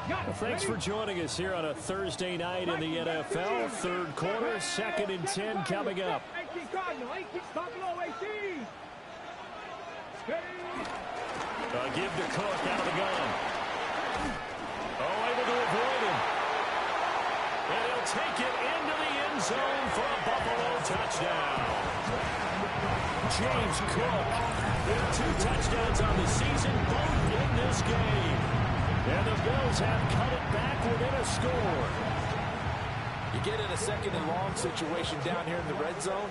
Well, thanks for joining us here on a Thursday night in the NFL. 3rd quarter, 2nd and 10 coming up. 18 Cardinal, 18 Buffalo, 18. Give to Cook out of the gun. Oh, able to avoid him. And he'll take it into the end zone for a Buffalo touchdown. James Cook with 2 touchdowns on the season, both in this game. And the Bills have cut it back within a score. You get in a 2nd and long situation down here in the red zone,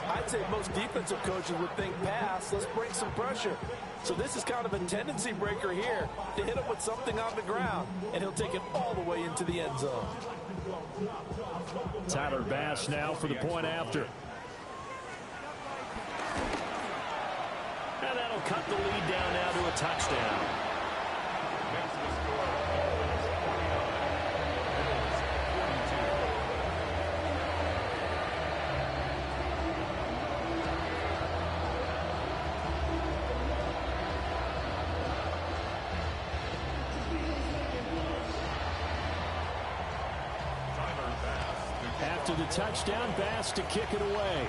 I'd say most defensive coaches would think pass, let's bring some pressure. So this is kind of a tendency breaker here to hit him with something on the ground, and he'll take it all the way into the end zone. Tyler Bass now for the point after. And that'll cut the lead down now to a touchdown. Makes the score Dolphins 49, Bills 42. After the touchdown, Bass to kick it away.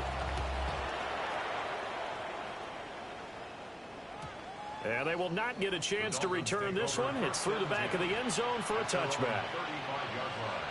And they will not get a chance to return this one. It's through the back of the end zone for a touchback. 35-yard line.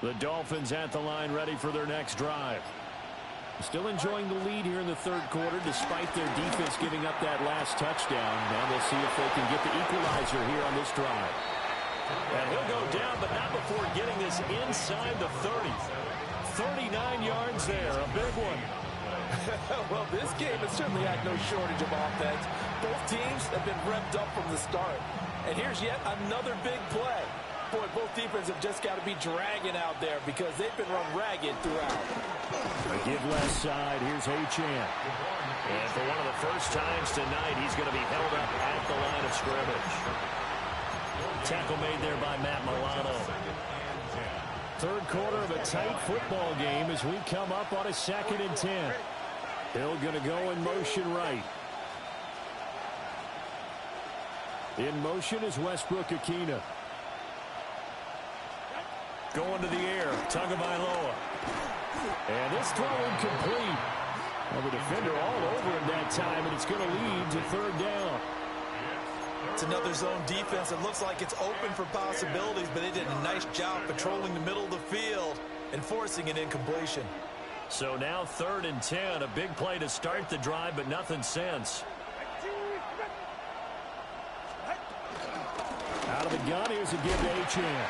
The Dolphins at the line, ready for their next drive. Still enjoying the lead here in the 3rd quarter, despite their defense giving up that last touchdown. Now we'll see if they can get the equalizer here on this drive. And he'll go down, but not before getting this inside the 30. 39 yards there, a big one. Well, this game has certainly had no shortage of offense. Both teams have been revved up from the start. And here's yet another big play. Boy, both defenses have just got to be dragging out there because they've been run ragged throughout. A give left side. Here's Achane. And for one of the first times tonight, he's going to be held up at the line of scrimmage. Tackle made there by Matt Milano. 3rd quarter of a tight football game as we come up on a 2nd and 10. Hill going to go in motion right. In motion is Westbrook-Ikhine. Going to the air, Tagovailoa. And this throw incomplete. Well, the defender all over him that time, and it's going to lead to 3rd down. It's another zone defense. It looks like it's open for possibilities, but they did a nice job patrolling the middle of the field and forcing an incompletion. So now 3rd and 10. A big play to start the drive, but nothing since. Out of the gun, here's a give to Achane.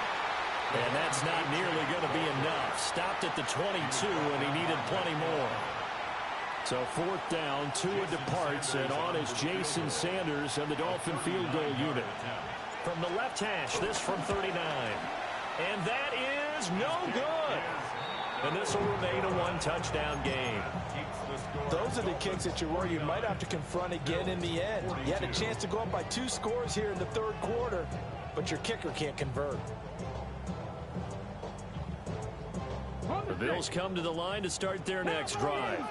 And that's not nearly going to be enough. Stopped at the 22, and he needed plenty more. So 4th down, Tua departs, and on is Jason Sanders of the Dolphin field goal unit. From the left hash, this from 39. And that is no good. And this will remain a 1-touchdown game. Those are the kicks that you're worried you might have to confront again in the end. You had a chance to go up by 2 scores here in the 3rd quarter, but your kicker can't convert. The Bills come to the line to start their next drive.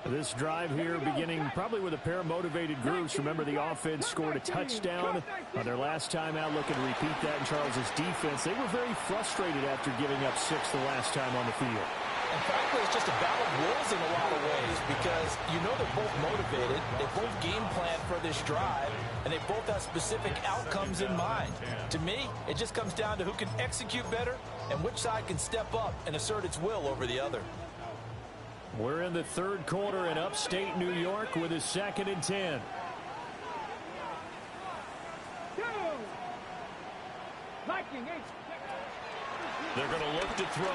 This drive here beginning probably with a pair of motivated groups. Remember, the offense scored a touchdown on their last time out, looking to repeat that in Charles' defense. They were very frustrated after giving up 6 the last time on the field. And frankly, it's just a battle of wills in a lot of ways because you know they're both motivated, they both game plan for this drive, and they both have specific outcomes in mind. To me, it just comes down to who can execute better and which side can step up and assert its will over the other. We're in the 3rd quarter in upstate New York with a 2nd and 10. They're going to look to throw.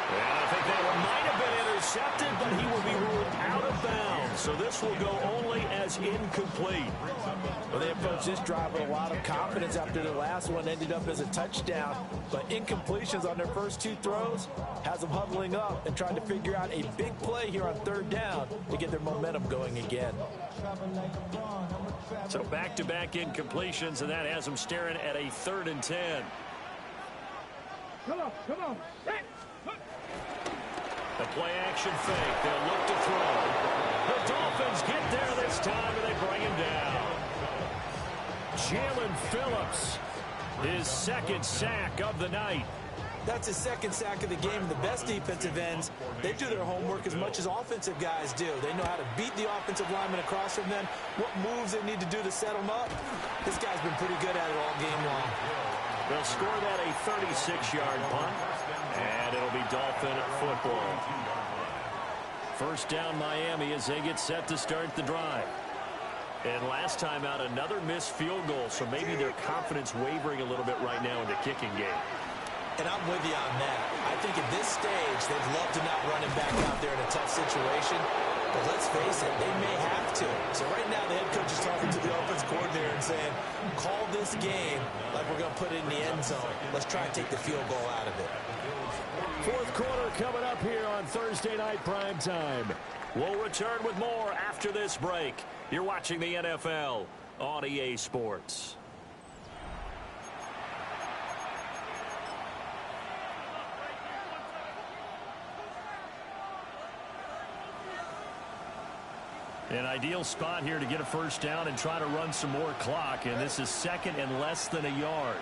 And I think that one might have been intercepted, but he will be ruled out of bounds. So this will go only as incomplete. Well, they approached this drive with a lot of confidence after the last one ended up as a touchdown. But incompletions on their first 2 throws has them huddling up and trying to figure out a big play here on 3rd down to get their momentum going again. So back-to-back incompletions, and that has them staring at a 3rd and 10. Come on. The play-action fake. They'll look to throw. The Dolphins get there this time, and they bring him down. Jalen Phillips, his 2nd sack of the night. That's his 2nd sack of the game. And the best defensive ends, they do their homework as much as offensive guys do. They know how to beat the offensive lineman across from them, what moves they need to do to set them up. This guy's been pretty good at it all game long. They'll score that a 36-yard punt, and it'll be Dolphin football. 1st down Miami as they get set to start the drive. And last time out, another missed field goal, so maybe their confidence wavering a little bit right now in the kicking game. And I'm with you on that. I think at this stage, they'd love to not run him back out there in a tough situation. But let's face it, they may have to. So right now, the head coach is talking to the offense coordinator and saying, call this game like we're going to put it in the end zone. Let's try and take the field goal out of it. 4th quarter coming up here on Thursday Night Primetime. We'll return with more after this break. You're watching the NFL on EA Sports. An ideal spot here to get a 1st down and try to run some more clock, and this is 2nd and less than a yard.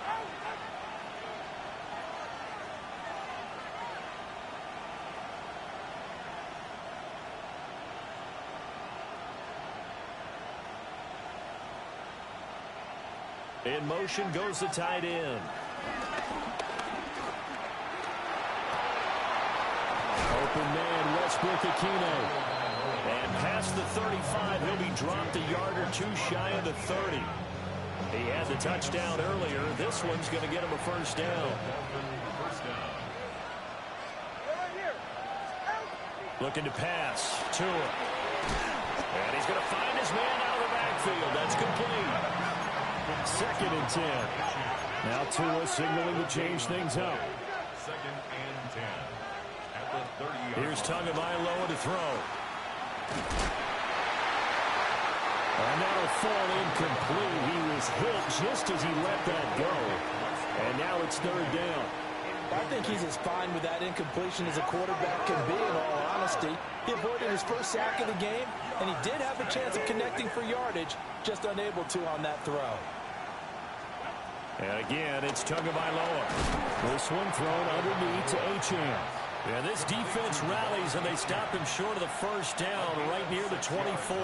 In motion goes the tight end. Open man, Westbrook-Ikhine. And past the 35, he'll be dropped a yard or 2 shy of the 30. He had the touchdown earlier. This one's going to get him a 1st down. Looking to pass. Tua. And he's going to find his man out of the backfield. That's complete. 2nd and 10. Now Tua signaling to change things up. 2nd and 10. At the 30-yard line. Here's Tagovailoa to throw. And that'll fall incomplete. He was hit just as he let that go. And now it's 3rd down. I think he's as fine with that incompletion as a quarterback can be, in all honesty. He avoided his 1st sack of the game, and he did have a chance of connecting for yardage, just unable to on that throw. And again, it's Tagovailoa. This one thrown underneath to Achane. And this defense rallies, and they stop him short of the 1st down right near the 24.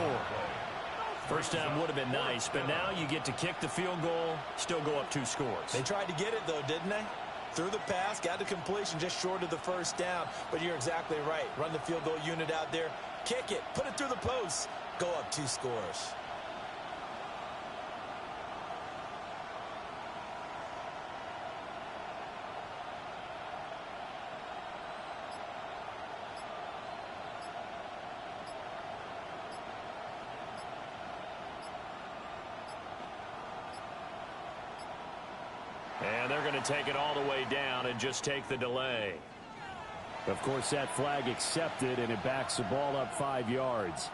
1st down would have been nice, but now you get to kick the field goal, still go up 2 scores. They tried to get it, though, didn't they? Threw the pass, got the completion just short of the first down. But you're exactly right. Run the field goal unit out there. Kick it. Put it through the post. Go up 2 scores. And they're going to take it all the way down and just take the delay. Of course, that flag accepted, and it backs the ball up 5 yards.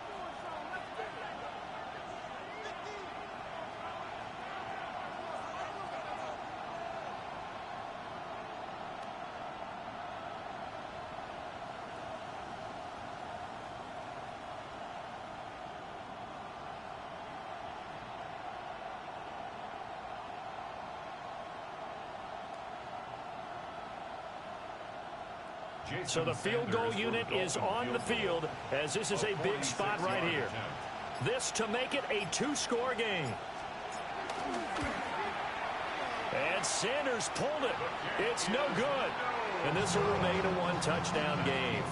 So the field goal unit is on the field, as this is a big spot right here. This to make it a 2-score game. And Sanders pulled it. It's no good. And this will remain a 1-touchdown game.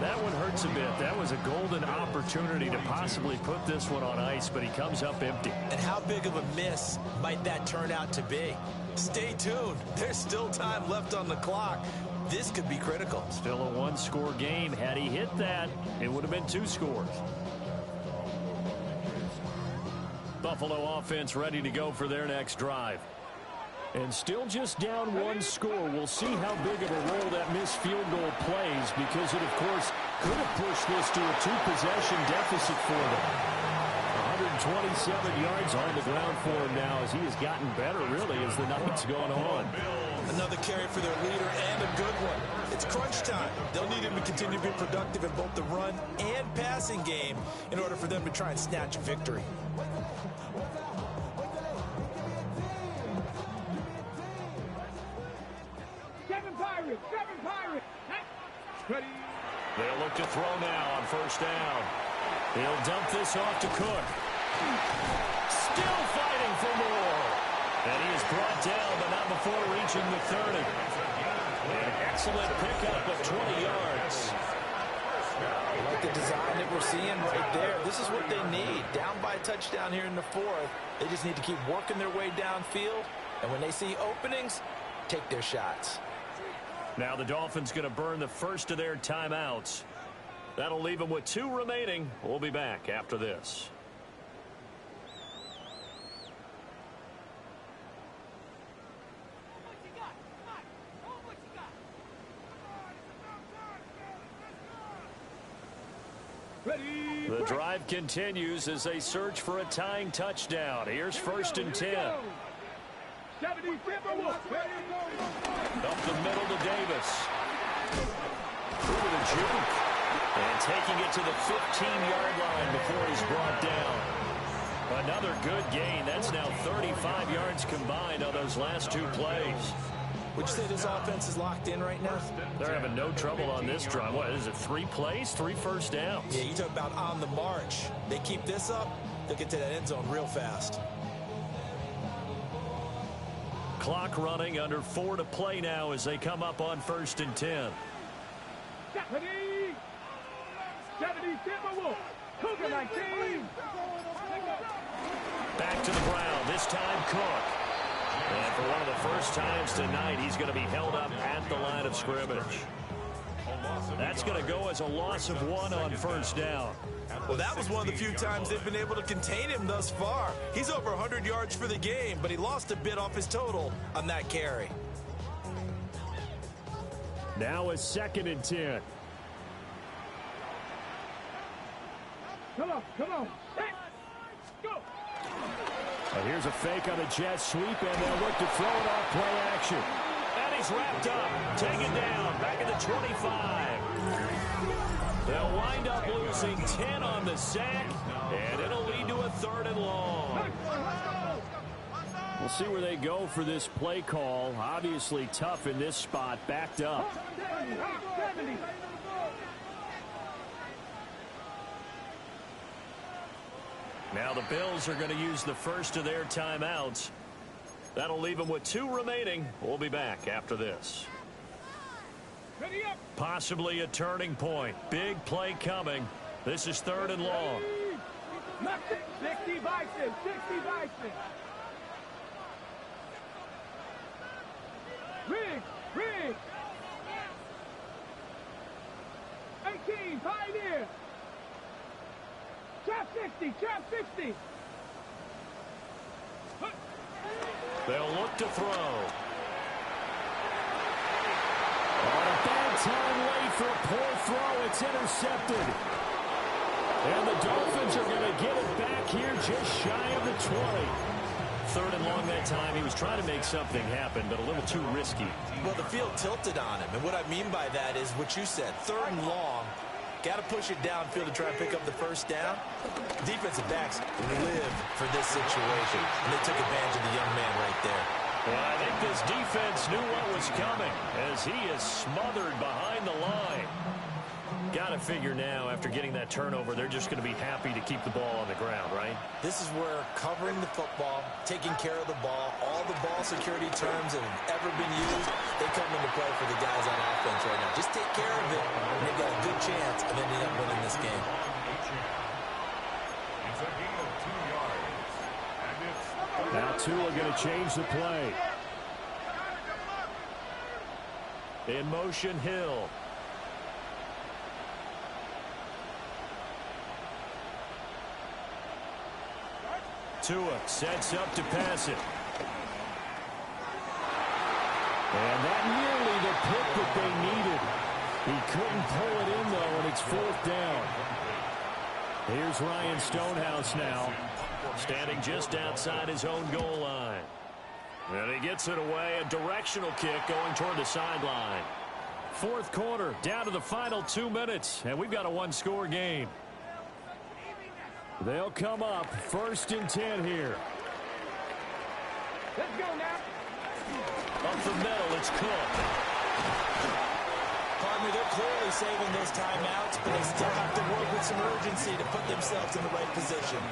That one hurts a bit. That was a golden opportunity to possibly put this one on ice, but he comes up empty. And how big of a miss might that turn out to be? Stay tuned. There's still time left on the clock. This could be critical. Still a 1-score game. Had he hit that, it would have been 2 scores. Buffalo offense ready to go for their next drive. And still just down 1 score. We'll see how big of a role that missed field goal plays, because it, of course, could have pushed this to a 2-possession deficit for them. 127 yards on the ground for him now, as he has gotten better, really, as the night's gone on. Another carry for their leader, and a good one. It's crunch time. They'll need him to continue to be productive in both the run and passing game in order for them to try and snatch a victory. Seven Pirates. Ready. They'll look to throw now on first down. He'll dump this off to Cook. Still fighting for more. And he is brought down, but not before reaching the 30. An excellent pickup of 20 yards. I like the design that we're seeing right there. This is what they need. Down by a touchdown here in the 4th. They just need to keep working their way downfield. And when they see openings, take their shots. Now the Dolphins going to burn the first of their timeouts. That'll leave them with 2 remaining. We'll be back after this. Ready. The drive continues as they search for a tying touchdown. Here's 1st and 10. Up the middle to Davis. Through to the juke. And taking it to the 15-yard line before he's brought down. Another good gain. That's now 35 yards combined on those last 2 plays. Would you say this offense is locked in right now? They're having no trouble on this drive. What is it, 3 plays, 3 first downs? Yeah, you talk about on the march. They keep this up, they'll get to that end zone real fast. Clock running, under 4 to play now as they come up on 1st and 10. Back to the ground, this time Cook. And for one of the first times tonight, he's going to be held up at the line of scrimmage. That's going to go as a loss of 1 on first down. Well, that was one of the few times they've been able to contain him thus far. He's over 100 yards for the game, but he lost a bit off his total on that carry. Now a 2nd and 10. Come on. Hey, go. Here's a fake on the jet sweep, and they'll look to throw it off play action. And he's wrapped up, taken down, back at the 25. They'll wind up losing 10 on the sack, and it'll lead to a 3rd and long. We'll see where they go for this play call. Obviously tough in this spot, backed up. Now the Bills are going to use the first of their timeouts. That'll leave them with 2 remaining. We'll be back after this. Ready up. Possibly a turning point. Big play coming. This is 3rd and long. 60 Bison. 60 Bison. Rig. 18, Pioneer. Trap 60. They'll look to throw. On a bad time late for a poor throw. It's intercepted. And the Dolphins are going to get it back here just shy of the 20. 3rd and long that time. He was trying to make something happen, but a little too risky. Well, the field tilted on him, and what I mean by that is what you said, 3rd and long. Got to push it downfield to try and pick up the first down. Defensive backs live for this situation, and they took advantage of the young man right there. Well, I think this defense knew what was coming as he is smothered behind the line. Got to figure now, after getting that turnover, they're just going to be happy to keep the ball on the ground, right? This is where covering the football, taking care of the ball, all the ball security terms that have ever been used, they come into play for the guys on offense right now. Just take care of it, and they've got a good chance of ending up winning this game. It's a gain of 2 yards. And it's Now Tua going to change the play. In motion, Hill. Tua sets up to pass it. And that nearly the pick that they needed. He couldn't pull it in, though, and it's 4th down. Here's Ryan Stonehouse now, standing just outside his own goal line. And he gets it away, a directional kick going toward the sideline. 4th quarter, down to the final 2 minutes, and we've got a 1-score game. They'll come up 1st and 10 here. Let's go now. Up the middle, it's Cook. Partner, they're clearly saving those timeouts, but they still have to work with some urgency to put themselves in the right position.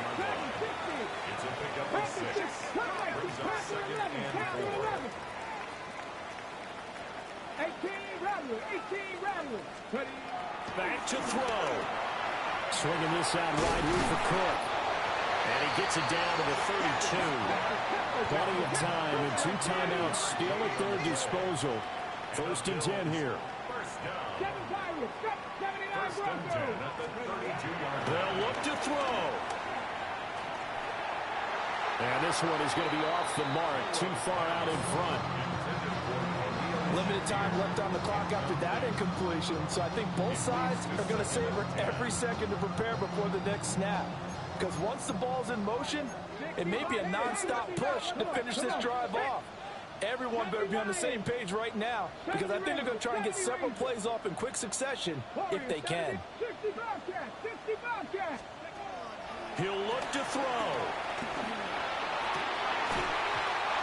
It's a pickup of 6. Brings up 2nd and 4. 18 Rattler. Ready. Back to throw. Swinging this out wide for Cook. And he gets it down to the 32. Plenty of time and 2 timeouts still at their disposal. 1st and 10 here. First down. 79 First and 10 at the 32-yard line. They'll look to throw. And this one is going to be off the mark, too far out in front. Limited time left on the clock after that incompletion, so I think both sides are going to savor every second to prepare before the next snap. Because once the ball's in motion, it may be a non-stop push to finish this drive off. Everyone better be on the same page right now, because I think they're going to try and get several plays off in quick succession if they can. 60 Bobcat. He'll look to throw.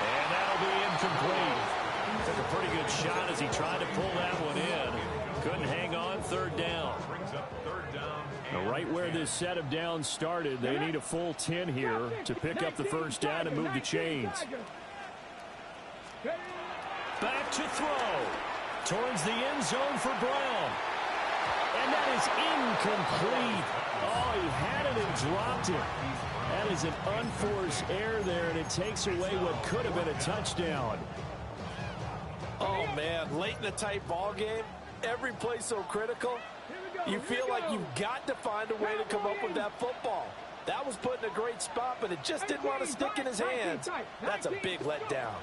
And that'll be incomplete. Took a pretty good shot as he tried to pull that one in. Couldn't hang on, 3rd down. Brings up 3rd down. Now, right where this set of downs started, they need a full 10 here to pick up the 1st down and move the chains. Back to throw. Towards the end zone for Brown. And that is incomplete. Oh, he had it and dropped it. That is an unforced error there, and it takes away what could have been a touchdown. Oh, man, late in a tight ball game, every play so critical, you feel like you've got to find a way to come up with that football. That was put in a great spot, but it just didn't want to stick in his hands. That's a big letdown.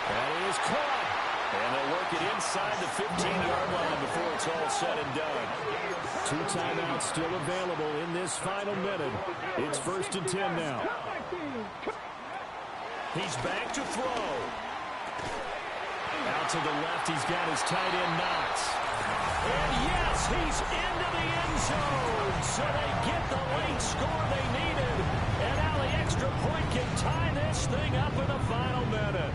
That is caught. And they'll work it inside the 15-yard line before it's all said and done. 2 timeouts still available in this final minute. It's 1st and 10 now. He's back to throw. Out to the left, he's got his tight end Knox. And yes, he's into the end zone. So they get the late score they needed. And now the extra point can tie this thing up in the final minute.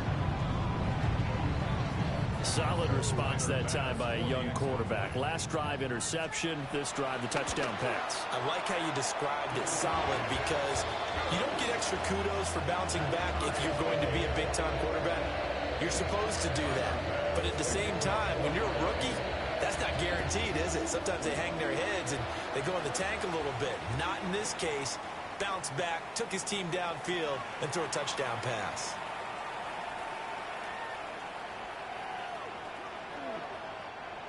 Solid response that time by a young quarterback. Last drive, interception. This drive, the touchdown pass. I like how you described it, solid, because you don't get extra kudos for bouncing back if you're going to be a big-time quarterback. You're supposed to do that. But at the same time, when you're a rookie, that's not guaranteed, is it? Sometimes they hang their heads and they go in the tank a little bit. Not in this case. Bounced back, took his team downfield, and threw a touchdown pass.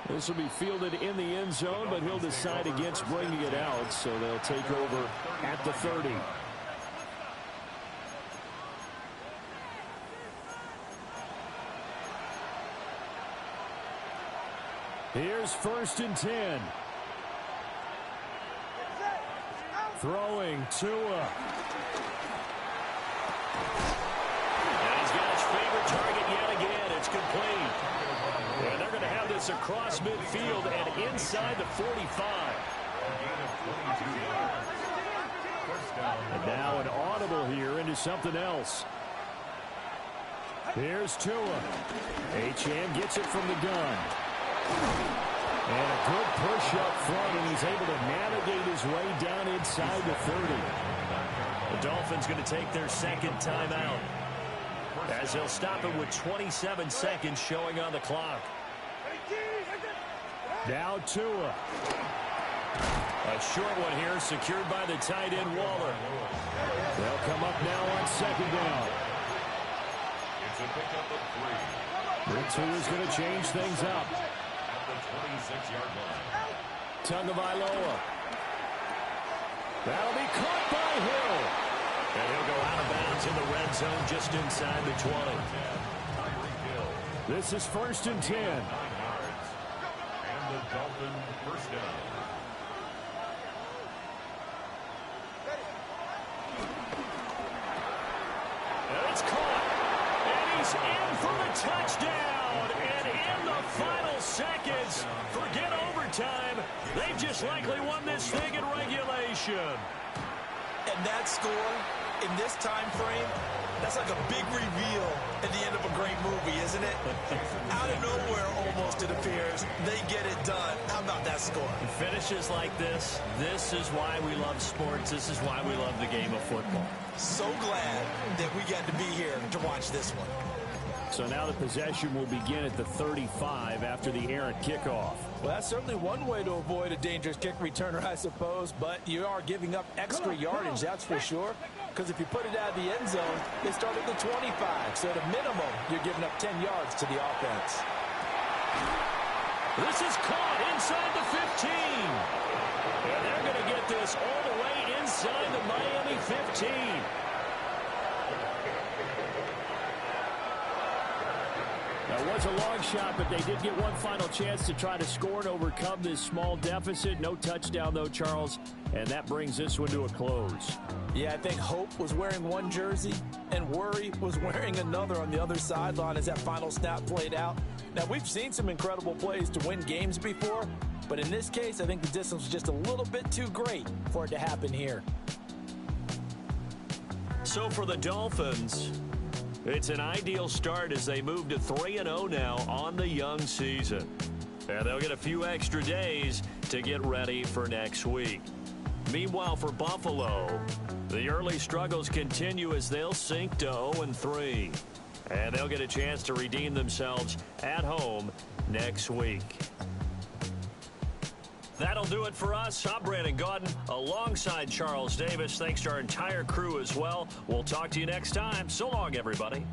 This will be fielded in the end zone, but he'll decide against bringing it out, so they'll take over at the 30. Here's 1st and 10. Throwing Tua. And he's got his favorite target yet again. It's complete. And they're going to have this across midfield and inside the 45. And now an audible here into something else. Here's Tua. Achane gets it from the gun. And a good push up front, and he's able to navigate his way down inside the 30. The Dolphins going to take their second timeout, as they'll stop it with 27 seconds showing on the clock. Now Tua. A short one here, secured by the tight end Waller. They'll come up now on 2nd down. It's a pickup of 3. Tua's going to change things up. At the 26-yard line. Tagovailoa. That'll be caught by Hill. And he'll go out of bounds in the red zone just inside the 20. This is 1st and 10. 9 yards. And the Dolphin first down. And it's caught. And he's in for the touchdown. And in the final seconds, forget overtime. They've just likely won this thing in regulation. And that score, in this time frame, that's like a big reveal at the end of a great movie, isn't it? Out of nowhere, almost, it appears, they get it done. How about that score? Finishes like this is why we love sports. This is why we love the game of football. So glad that we got to be here to watch this one. So now the possession will begin at the 35 after the errant kickoff. Well, that's certainly one way to avoid a dangerous kick returner, I suppose, but you are giving up extra yardage, that's for sure, because if you put it out of the end zone, they start at the 25, so at a minimum, you're giving up 10 yards to the offense. This is caught inside the 15. And they're going to get this all the way inside the Miami 15. That was a long shot, but they did get one final chance to try to score and overcome this small deficit. No touchdown, though, Charles, and that brings this one to a close. Yeah, I think Hope was wearing one jersey and Worry was wearing another on the other sideline as that final snap played out. Now, we've seen some incredible plays to win games before, but in this case, I think the distance was just a little bit too great for it to happen here. So for the Dolphins, it's an ideal start as they move to 3-0 now on the young season. And they'll get a few extra days to get ready for next week. Meanwhile, for Buffalo, the early struggles continue as they'll sink to 0-3. And they'll get a chance to redeem themselves at home next week. That'll do it for us. I'm Brandon Gaudin alongside Charles Davis. Thanks to our entire crew as well. We'll talk to you next time. So long, everybody.